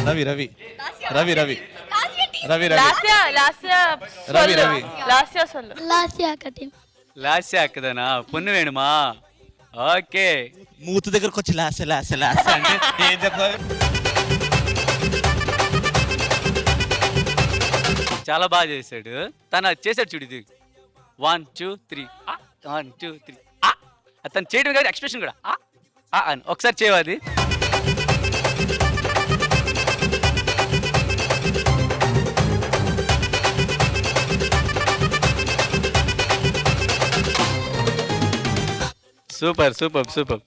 రవి రవి రవి రవి రవి రవి లాస్యా சொல்லு. లాస్యా కటింగ్. లాస్య అక్కదనా? పొన్ను వేణుమా? ఓకే. మూతి దగ్గరకు వచ్చి లాస లాస లాస అంటే ఏం చెప్తారు? చాలా బాగా చేశాడు. తను చేశాడు చూడు, ఇది 1 2 3 1 2 3 అతను చేయడం కాదు ఎక్స్ప్రెషన్ కూడా అని ఒకసారి చేయవది. Super super super.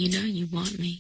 You know you want me.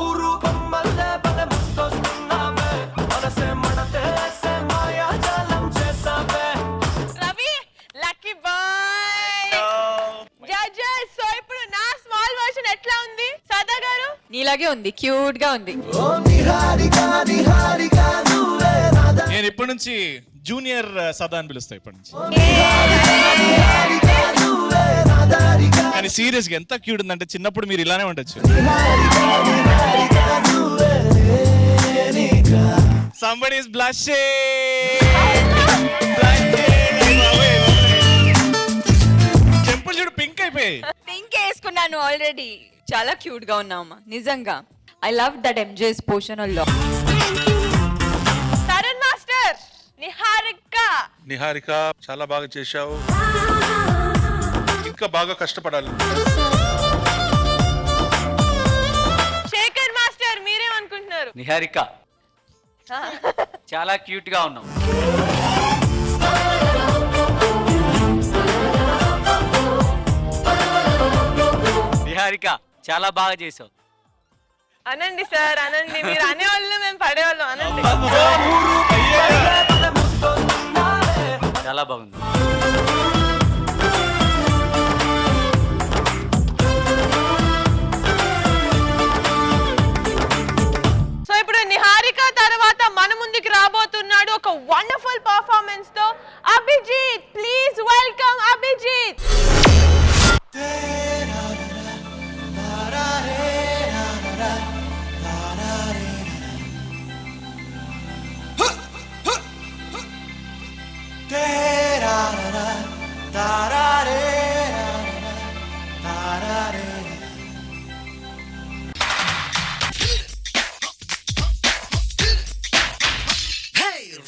ఊరు బొమ్మల్లే బల ముద్దొస్తున్నావే మనసే మడతేసే మాయాజాలం చేసావే. Ravi lucky boy. Judges so ఇప్పుడు నా స్మాల్ వర్షన్ ఎట్లా ఉంది సదా గారు? నీలాగే ఉంది, క్యూట్ గా ఉంది. ఓ నిహారిక నిహారిక నువ్వే రాధా. నేను ఇప్పటి నుంచి జూనియర్ సదా అని పిలుస్తా ఇప్పటి నుంచి. కానీ సీరియస్ గా ఎంత క్యూట్ ఉందంటే చిన్నప్పుడు మీరు ఇలానే ఉండొచ్చు. Somebody is blushing. చెంపులు చూడు పింక్ అయిపోయి. పింక్ వేసుకున్నాను ఆల్రెడీ. చాలా క్యూట్ గా ఉన్నావమ్మా నిజంగా. I love that MJ's portion అల్లో. తరుణ్ మాస్టర్ నిహారిక చాలా బాగా చేశావు, ఇంకా బాగా కష్టపడాలి. శేఖర్ మాస్టర్ మీరేమనుకుంటున్నారు? నిహారిక చాలా క్యూట్ గా ఉన్నావు. నిహారిక చాలా బాగా చేసావు. అనండి సార్ అనండి, మీరు అనేవాళ్ళు మేము పడేవాళ్ళం అనండి. చాలా బాగుంది. సో ఇప్పుడు నిహారిక తర్వాత మన ముందుకు రాబోతున్నాడు ఒక వండర్ఫుల్ పర్ఫార్మెన్స్ తో అభిజిత్. Please welcome Abhijit.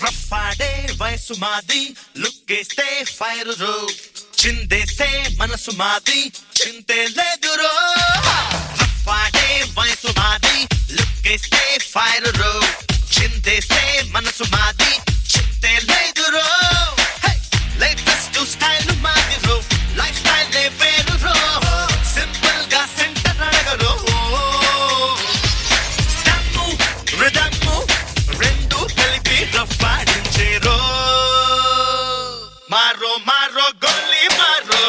రఫాడే వయసు మాది లుక్కేస్తే ఫైర్ రో చిందేస్తే మనసు మాది చింతే లేదు రో. రఫాడే వయసు మాది లుక్కేస్తే ఫైర్ రో చిందేస్తే మనసు మాది చింతే లేదు రో. లేటెస్ట్ స్టైల్ మాది రో లైఫ్ స్టైల్ వేరు రో సింపుల్ గా సెంటర్ అడగరో. స్టెప్పు రిథము రెండు కలిపి రఫాడించేరో. మారో మారో గోలీ మారో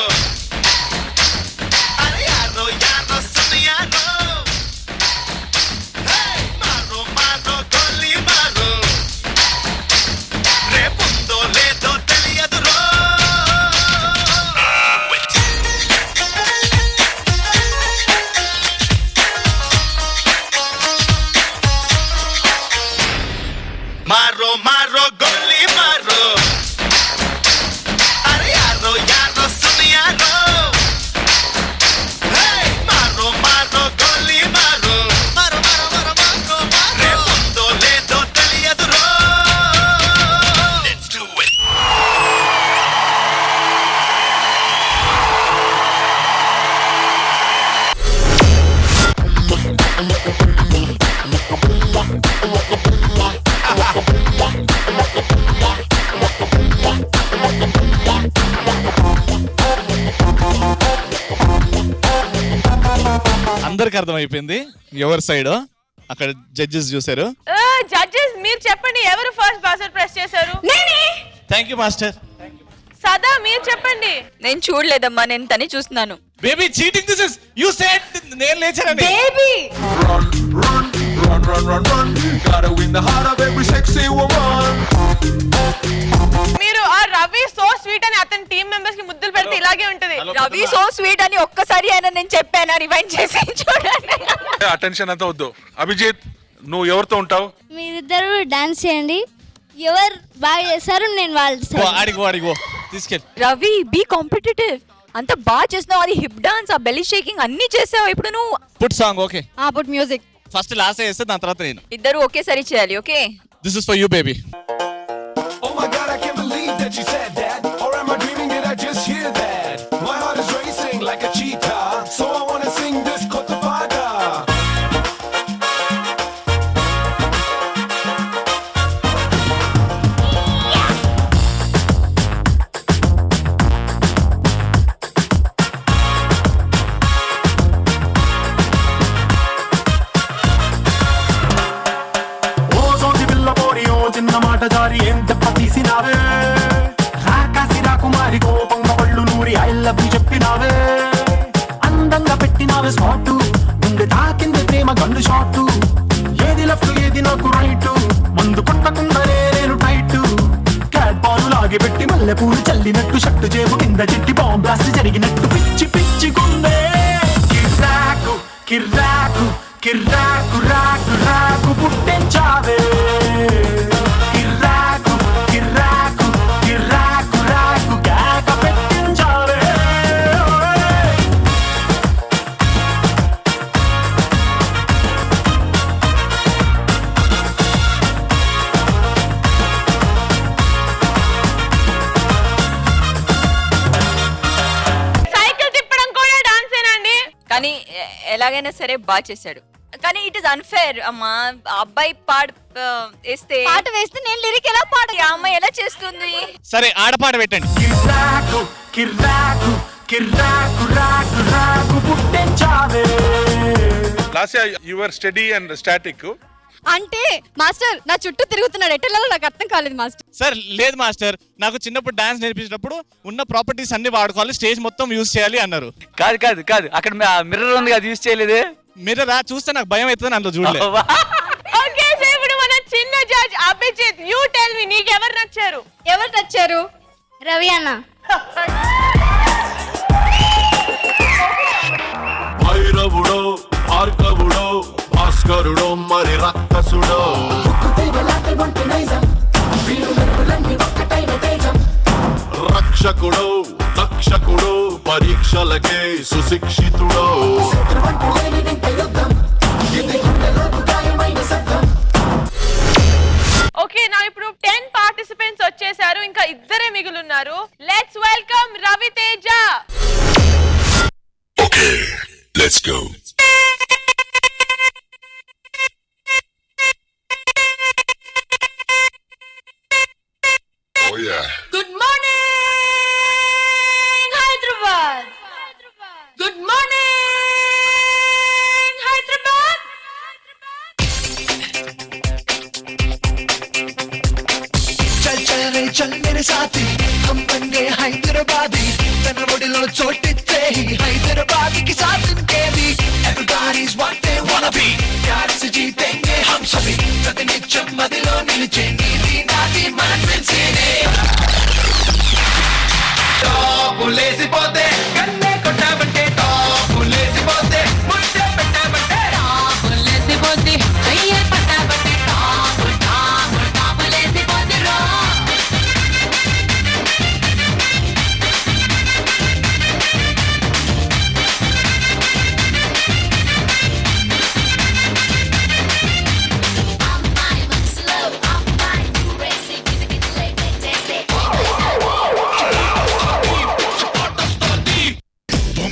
అరే యారో యారో సునియారో. మారో మారో అందరికి అర్థమైపోయింది ఎవరి సైడ్. అక్కడ జడ్జెస్ చూసారు. జడ్జెస్ మీరు చెప్పండి, ఎవరు ఫస్ట్ బజర్ ప్రెస్ చేశారు? Thank you master. సదా మీరు చెప్పండి. నేను చూడలేదమ్మా, నేను తనే చూస్తున్నాను. Baby cheating this is you said నేను లేచానండి. Baby Run, run, run, run. Gotta win the heart of every sexy woman. మీరు ఆ రవి సో స్వీట్ అని అతని టీం మెంబర్స్ కి ముద్దులు పెడితే ఇలాగే ఉంటది. రవి సో స్వీట్ అని ఒక్కసారి అయినా నేను చెప్పాను, రివైండ్ చేసి చూడండి. అటెన్షన్ అంతా వద్దు. అభిజిత్ నువ్వు ఎవరితో ఉంటావు? మీరిద్దరు డాన్స్ చేయండి, ఎవరు బాగా చేస్తారు నేను వాళ్ళు అడిగో తీసుకెళ్ళి. రవి బీ కాంపిటేటివ్, అంత బాగా చేస్తున్నావు. అది హిప్ డాన్స్, ఆ బెల్లీ షేకింగ్ అన్ని చేసావు. ఇప్పుడు నువ్వు put song. Okay put music. First last చేస్తే దాని తర్వాత నేను. ఇద్దరు ఒకేసారి చేయాలి. Okay, this is for you baby. Oh my God, I can't believe that you said that. Or am I dreaming? Did I just hear that? My heart is racing like a cheetah, so I wanna sing this Kotapada. చిన్న మాట జారి ఏం తెప్ప తీసినావే, రాకాసి రాకుమారి కోపంగా పళ్ళు నూరి ఐ లవ్ యు చెప్పినావే, అందంగా పెట్టినావే స్పాట్, గుండె తాకింది ప్రేమ గన్ను షాట్, ఏది లెఫ్ట్ ఏది నాకు రైట్, మందు కొట్టకుండానే నేను టైట్, క్యాట్ బాల్ లాగి పెట్టి మల్లె పూలు చల్లినట్టు షట్టు జేబు కింద చెట్టి బాంబ్ బ్లాస్ట్ జరిగినట్టు పిచ్చి పిచ్చి గుండె, కిర్రాకు కిర్రాకు కిర్రాకు రాకు రాకు పుట్టించావే, కానీ ఎలాగైనా సరే బాగా చేశాడు. కానీ ఇట్ ఇస్ అన్ఫేర్ అమ్మా, అబ్బాయి వేస్తే పాట వేస్తే నేను లిరిక్ ఎలా పాడ, ఆ అమ్మాయి ఎలా చేస్తుంది? సరే ఆడపాట పెట్టండి. కిర్రాకు కిర్రాకు కిర్రాకు రాకు రాకు పుట్టించావే. Lasya you were steady and static. అంటే మాస్టర్ నా చుట్టూ తిరుగుతున్నాడు, ఎట్టెళ్ళలో నాకు అర్థం కాలేదు మాస్టర్. సార్ లేదు మాస్టర్, నాకు చిన్నప్పుడు డాన్స్ నేర్పించినప్పుడు ఉన్న ప్రాపర్టీస్ అన్ని వాడుకోవాలి, స్టేజ్ మొత్తం యూజ్ చేయాలి అన్నారు. కాదు కాదు కాదు, అక్కడ మిర్రర్ ఉంది అది యూజ్ చేయలేదే. మిర్రర్ చూస్తే నాకు భయం అవుతుంది, అందులో చూడలేదు. ఓకే సో ఇప్పుడు మన చిన్న judge Abhijit, you tell me నీకు ఎవరు నచ్చారు? ఎవరు నచ్చారు? రవి అన్న. భైరవుడో భార్గవుడో భాస్కరుడో మరి రక్కసుడో, రక్షకుడో దక్షకుడో పరీక్షలకే సుశిక్షితుడో. ఓకే నా ఇప్పుడు 10 పార్టిసిపెంట్స్ వచ్చేసారు, ఇంకా ఇద్దరే మిగులున్నారు. Let's welcome Raviteja. Okay let's go. Oh yeah. Good morning, Hyderabad. Good morning, Hyderabad. चल चल रे चल मेरे साथी, हम बन गए हैदराबादी, तन बड़ीलो चोटिते ही हैदराबादी के साथ इनके भी, everybody's what they wanna be, प्यार से जीतेंगे हम सभी, प्रतिनित्यम मदिलो निलिचे नीति नादी मन में सीने, टॉप लेसी पोते कन्ने कोटा बंटे, टॉप लेसी पोते मुट्टे बंटे बंटे, टॉप लेसी पोते कहिए पटा बटे, टॉप टॉप टॉप लेसी पोते रो.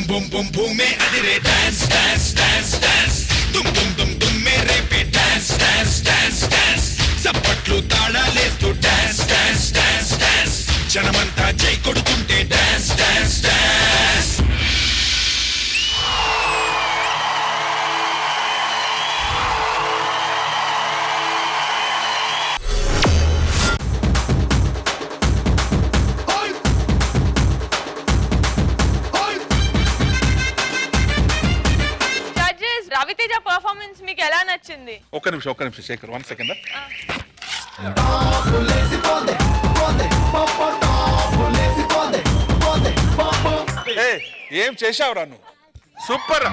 Boom boom boom में अदिरे dance dance dance dance, तुम तुम तुम तुम मेरे पे dance dance dance dance, चपटलो ताड़ा ले तो dance dance dance dance, जनमंता जय कोडुकुंटे dance dance dance. Raviteja performance మీకు ఎలా నచ్చింది? ఒక్క నిమిషం శేఖర్, 1 సెకండ్. ఏం చేశావురా నువ్వు? సూపర్.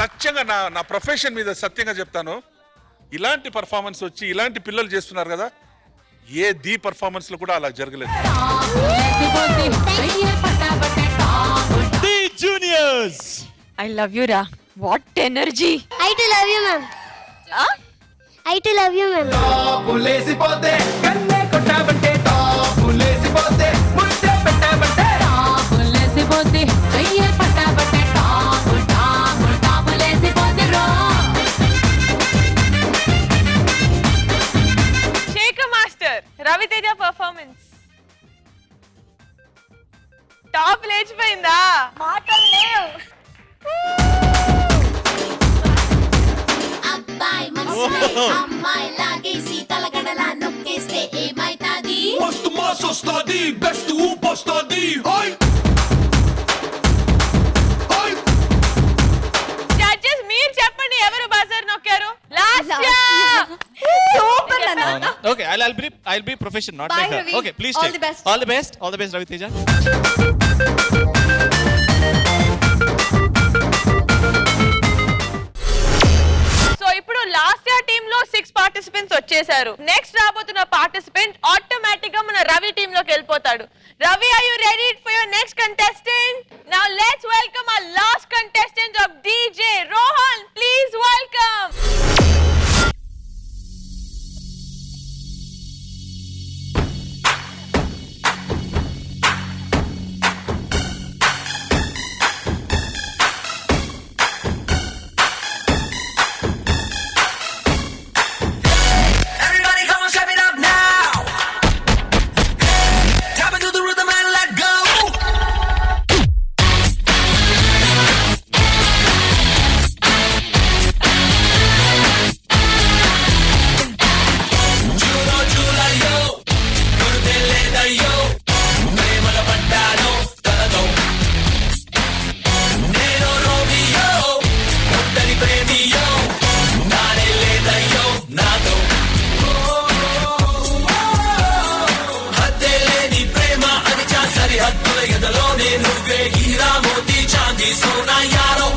సత్యంగా నా ప్రొఫెషన్ మీద సత్యంగా చెప్తాను, ఇలాంటి పర్ఫార్మెన్స్ వచ్చి ఇలాంటి పిల్లలు చేస్తున్నారు కదా, ఏ ది పర్ఫార్మెన్స్ లో కూడా అలా జరగలేదు. The juniors, I love you రా. What energy. I too love you, ma'am. I too love you, ma'am. పులేసిపోతే కన్నే కొట్టాబంటే పులేసిపోతే ముద్దే పెట్టాబంటే పులేసిపోతే చెయ్యే పట్టాబట్టే టాపు టాపు టాపులేసిపోతే రో. Shekhar master, Raviteja performance top లేచిపోయిందా? మాటలు లేవు. అబ్బాయి మనసునే అమ్మాయి లాగేసి తలగడలా నొక్కేస్తే ఏమైతాది? మస్తు మాస్ వస్తాది, బెస్ట్ ఊపు వస్తాది. జడ్జెస్ మీరు చెప్పండి, ఎవరు బజర్ నొక్కారు? లాస్య. సూపర్ నాన్న. Okay, I'll be professional, not Bye, like her. Ravi. Okay, please All take. the best. All the best Raviteja. So ఇప్పుడు లాస్ట్ ఇయర్ టీమ్ లో 6 పార్టిసిపెంట్స్ వచ్చేసారు. నెక్స్ట్ రాబోతున్న పార్టిసిపెంట్ ఆటోమేటిక్ గా మన రవి టీమ్ లోకి వెళ్ళిపోతాడు. Ravi, are you ready for your next contestant? Now let's welcome our last contestant of DJ Rohan. Please welcome. Everybody come on, step it up now. Tap into the rhythm and let go. Chula yo, kurte leda yo, premala paddano talado. Nero Romeo, uttari premio, nane leda yo nato. హద్దేలేని ప్రేమ అది చాసరి హద్దుల ఎదలోనే నువ్వే హీరా మోతి చాంది సోనా యారో.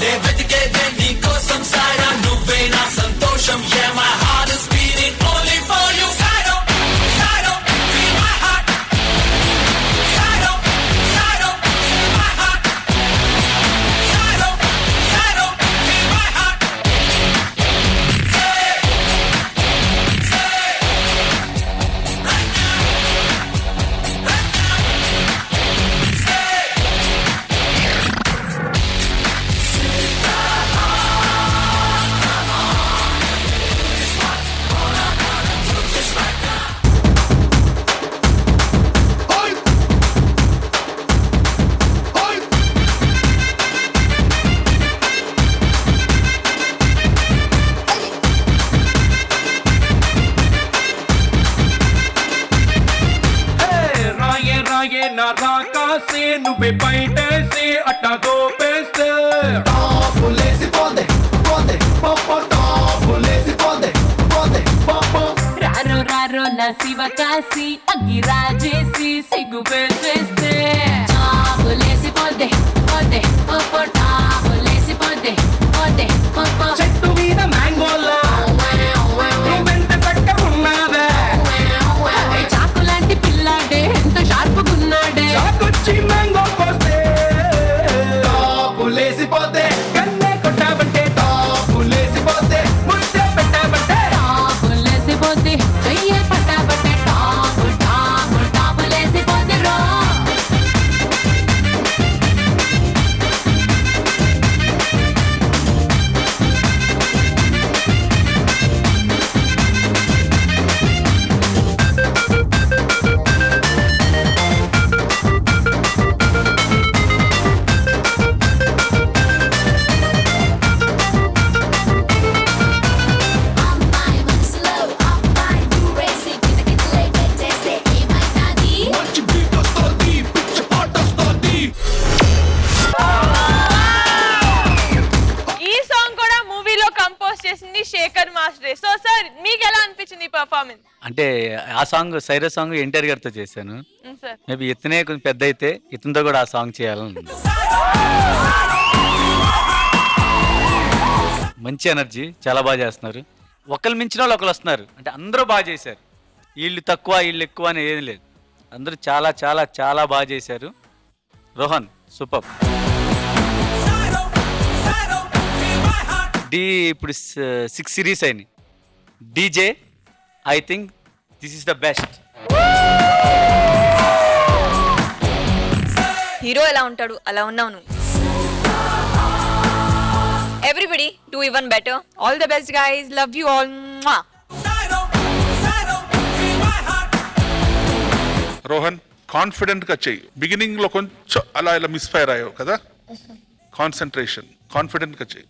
నే వెతికేదే నీ కోసం సారా, నువ్వే నా సంతోషం. Yeah, my heart is beating only for you. Sado, Sado, be my heart. Sado, Sado, be my heart. Sado, Sado, be my heart. Say, say, right now, right now. Say, రాయే రాయే నా రాకాసే నువ్వే బయటేసి అట్టా దోపేస్తే పులేసిపోతే పోతే పోపో పులేసిపోతే పోతే పోపో. రారో రారో నా శివ కాసి అగ్గి రాజేసి సిగ్గు పెట్టేస్తే టాపులేసిపోతే పోతే పోపో టాపులేసిపోతే పోతే పోపో. చెట్టు మీద మ్యాంగోలా నువ్వెంత చక్కగా ఉన్నావే, చాకు లాంటి పిల్లాడే ఎంత షార్పుగున్నాడే. చాకొచ్చి మ్యాంగో కోస్తే పులేసిపోతే కన్నే కొట్టాబంటే పులేసిపోతే ముద్దే పెట్టాబంటే టాపులేసిపోతే చెయ్యే పట్టాబట్టే టాపు టాపు టాపులేసిపోతే పర్ఫార్మెన్స్. అంటే ఆ సాంగ్ సైరా సాంగ్ ఎన్టీఆర్ గారితో చేశాను. సార్ మేబీ ఇతనే కొంచెం పెద్ద అయితే ఇతనితో కూడా ఆ సాంగ్ చేయాలని ఉంది. మంచి ఎనర్జీ, చాలా బాగా చేస్తున్నారు. ఒకళ్ళు మించిన వాళ్ళు ఒకళ్ళు వస్తున్నారు, అంటే అందరూ బాగా చేశారు. వీళ్ళు తక్కువ వీళ్ళు ఎక్కువ అని ఏం లేదు, అందరూ చాలా చాలా చాలా బాగా చేశారు. రోహన్ సూపర్. డి ఇప్పుడు 6 సిరీస్ అయినాయి. DJ I think this is the best. Hero ఎలా ఉంటాడు అలా ఉన్నావు నువ్వు. Everybody do even better. All the best guys, love you all. Rohan confident గా చెయ్యి. బిగినింగ్ లో కొంచెం అలా ఇలా మిస్ఫైర్ అయ్యావు కదా, కాన్సన్ట్రేషన్, కాన్ఫిడెంట్ గా చెయ్యి.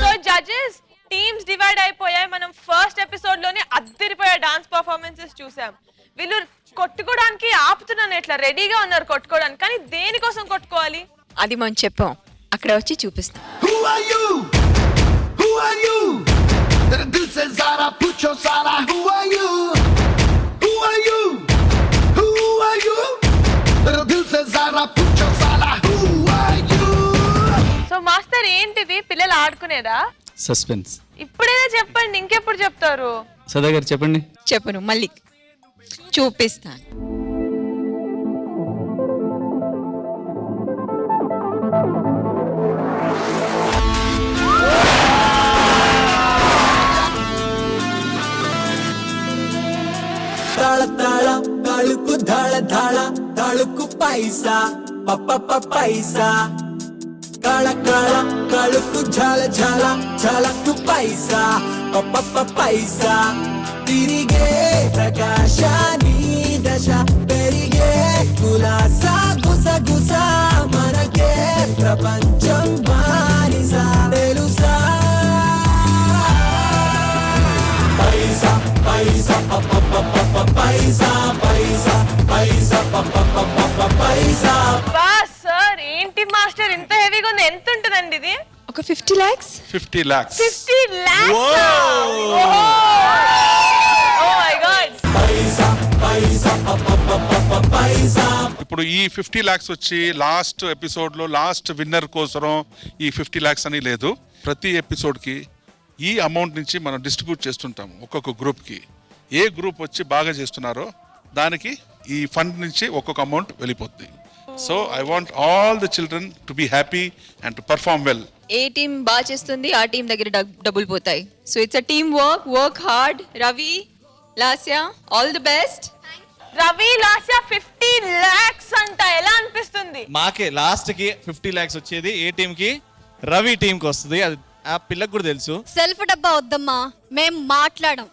సో జడ్జెస్ టీమ్స్ డివైడ్ అయిపోయాయి. మనం ఫస్ట్ ఎపిసోడ్ లోనే అద్దరిపోయే డాన్స్ పర్ఫార్మెన్సెస్ చూసాం. వీళ్ళు కొట్టుకోవడానికి ఆపుతున్నాను, ఇట్లా రెడీగా ఉన్నారు కొట్టుకోవడానికి, కానీ దేనికోసం కొట్టుకోవాలి అది మనం చెప్పాం, అక్కడ వచ్చి చూపిస్తాం. Who are you? Who are you? तेरे दिल से ज़रा पूछो सारा. Who are you? Who are you? Who are you? तेरे दिल से ज़रा पूछो सारा. Who are you? So master ఏంటిది, పిల్లలు ఆడుకునేదా? సస్పెన్స్. ఇప్పుడేనా చెప్పండి, ఇంకెప్పుడు చెప్తారు? సదా గారు చెప్పండి. చెప్పను, మళ్ళీ చూపిస్తాను. తాళ తాళ తాళుకు ధాళ ధాళ తాళుకు పైసా పప్ప పైసా కాళ కాళ కాళుకు ఝాల ఝాల ఝాలకు పైసా పప్ప పైసా తిరిగే ప్రకాశాని దశ పెరిగే కులాసా గుస గుస మనకే ప్రపంచం బానిసా తెలుసా పైసా పైసా పైసా పైసా పైసా పైసా. బాస్ సార్ ఏంటి మాస్టర్ ఇంత హెవీగా ఉంది, ఎంత ఉంటుందండి ఇది? ఒక 50 lakhs. 50 lakhs. 50 lakhs. Oh my god. పైసా పైసా పైసా. ఇప్పుడు ఈ 50 lakhs వచ్చి లాస్ట్ ఎపిసోడ్ లో లాస్ట్ విన్నర్ కోసం ఈ 50 lakhs అని లేదు. ప్రతి ఎపిసోడ్ కి ఈ అమౌంట్ నుంచి మనం డిస్ట్రిబ్యూట్ చేస్తుంటాం ఒక్కొక్క గ్రూప్ కి. ఏ గ్రూప్ వచ్చి బాగా చేస్తున్నారో దానికి ఈ ఫండ్ నుంచి ఒక్కొక్క అమౌంట్ వెళ్ళిపోతుంది. So I want all the children to be happy and to perform well. A team బాగా చేస్తుంది ఆ టీం దగ్గర డబ్బులు పోతాయి. So it's a team work hard. Ravi, Lasya, all the best. Ravi, Lasya 50 lakhs అంట, ఎలా అనిపిస్తుంది? మాకే లాస్ట్ కి 50 lakhs వచ్చేది ఏ టీం కి? రవి టీం కి వస్తుంది. అది ఆ పిల్లకి కూడా తెలుసు. సెల్ఫ్ డబ్బా వద్దమ్మా, మేం మాట్లాడం,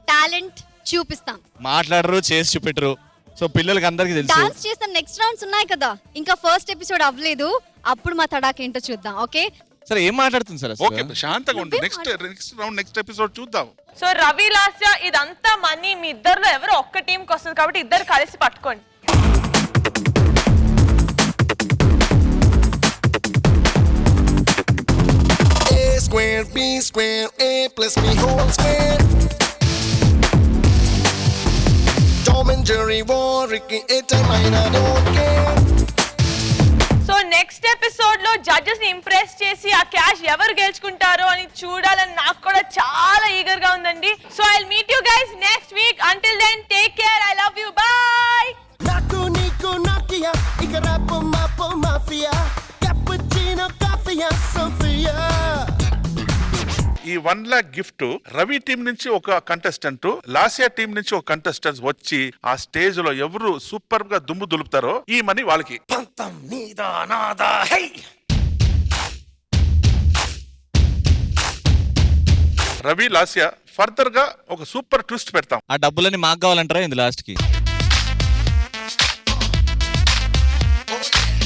టాలెంట్ చూపిస్తాం. మాట్లాడరు, చేసి చూపెట్టరు. సో పిల్లలకి అందరికి తెలుసు. డాన్స్ చేస్తాం, నెక్స్ట్ రౌండ్స్ ఉన్నాయి కదా, ఇంకా ఫస్ట్ ఎపిసోడ్ అవ్వలేదు, అప్పుడు మా తడాక ఏంటో చూద్దాం. ఓకే సరే, ఏం మాట్లాడుతుంది సార్? ఓకే, శాంతంగా ఉండు. నెక్స్ట్ రౌండ్ నెక్స్ట్ ఎపిసోడ్ చూద్దాం. సో రవి, లాస్య ఇదంతా మనీ మీ ఇద్దరులో ఎవరో ఒక్క టీం కి వస్తుంది కాబట్టి ఇద్దరు కలిసి పట్టుకోండి. A square, B square, A plus B whole square. Tom and Jerry war, Ricky, I don't care. So next episode లో జడ్జెస్ ని ఇంప్రెస్ చేసి ఆ క్యాష్ ఎవరు గెలుచుకుంటారో అని చూడాలని నాకు కూడా చాలా ఈగర్ గా ఉందండి. So I will meet you guys next week. Until then take care. I love you. By. నాకు నీకు నాకియా ఇక రాపు మాపు మాఫియా క్యాపుచినో కాఫియా సోఫియా. ఈ 1 lakh గిఫ్ట్ రవి టీం నుంచి ఒక కంటెస్టెంట్, లాసియా టీం నుంచి ఒక కంటెస్టెంట్ వచ్చి ఆ స్టేజ్ లో ఎవరు సూపర్ గా దుమ్ము దులుపుతారో ఈ మనీ వాళ్ళకి. పంతం నీదా నాదా హై రవి లాస్య ఫర్దర్ గా ఒక సూపర్ ట్విస్ట్ పెడతాం. ఆ డబ్బులని మాకు కావాలంటారా ఇందు లాస్ట్ కి?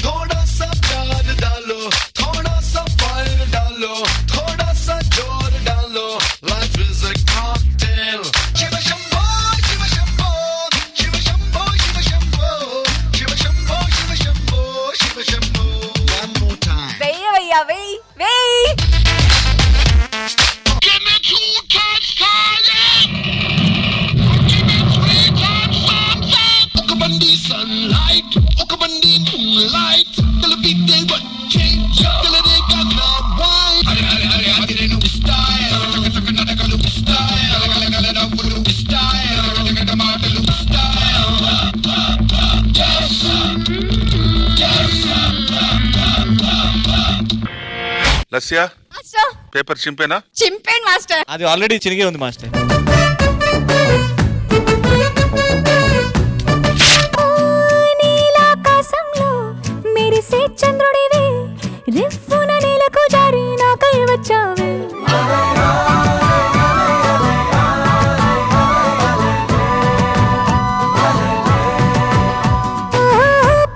थोड़ा सा प्यार डालो, थोड़ा सा फायर डालो, थोड़ा सा जोर डालो. Life is a cocktail. Shiv Shambho Shiv Shambho Shiv Shambho Shiv Shambho Shiv Shambho Shiv Shambho Shiv Shambho. One more time. వెయ్యవయ్యా వెయ్యి వెయ్యి. Give me 2 times fire. Give me 3 times sunset. Okabandi sunlight, Okabandi moonlight. Till the beat they what change. Till they got no wine. Hare hare hare hare they know style. Taka taka taka look style. Kala kala da look style. Taka taka ma look style. Yes. Lasya master paper చింపేనా? చింపేన్ మాస్టర్. అది ఆల్రెడీ చినిగే ఉంది మాస్టర్. నీలాకాశంలో మెరిసే చంద్రుడివి రివ్వున నేలకు జారి నాకై వచ్చావే.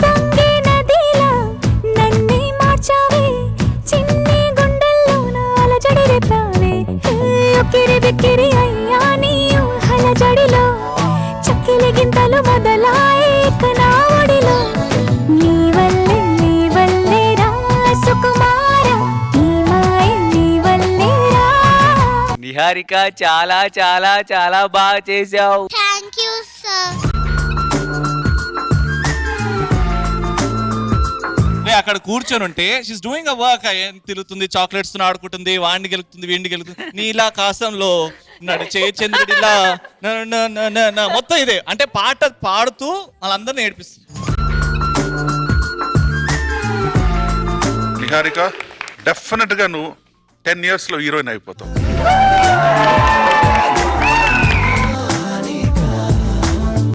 పొంగే నదిలా నన్నే మార్చావే, చిన్ని గుండెల్లోన అలజడి రేపావే. ఉక్కిరి బిక్కిరి అయ్యా నీ ఊహల జడిలో, చక్కిలి గింతలు మొదలాయే నా ఒడిలో. నీ వల్లే రా సుకుమార, నీ మాయ నీ వల్లే రా. నిహారిక చాలా చాలా చాలా బాగా చేసావు. Thank you sir. అక్కడ కూర్చొని ఉంటే షీస్ డూయింగ్ అ వర్క్. ఏం తిరుగుతుంది, చాక్లెట్స్ ఆడుకుంటుంది, వాడిని గెలుస్తుంది, వీడిని గెలుతుంది. నీలాకాశంలో నడిచే చంద్రుడిలా మొత్తం ఇదే. అంటే పాట పాడుతూ వాళ్ళందరినీ ఏడిపిస్తుంది. నిహారిక డెఫినెట్ గా నువ్వు 10 years లో హీరోయిన్ అయిపోతావు.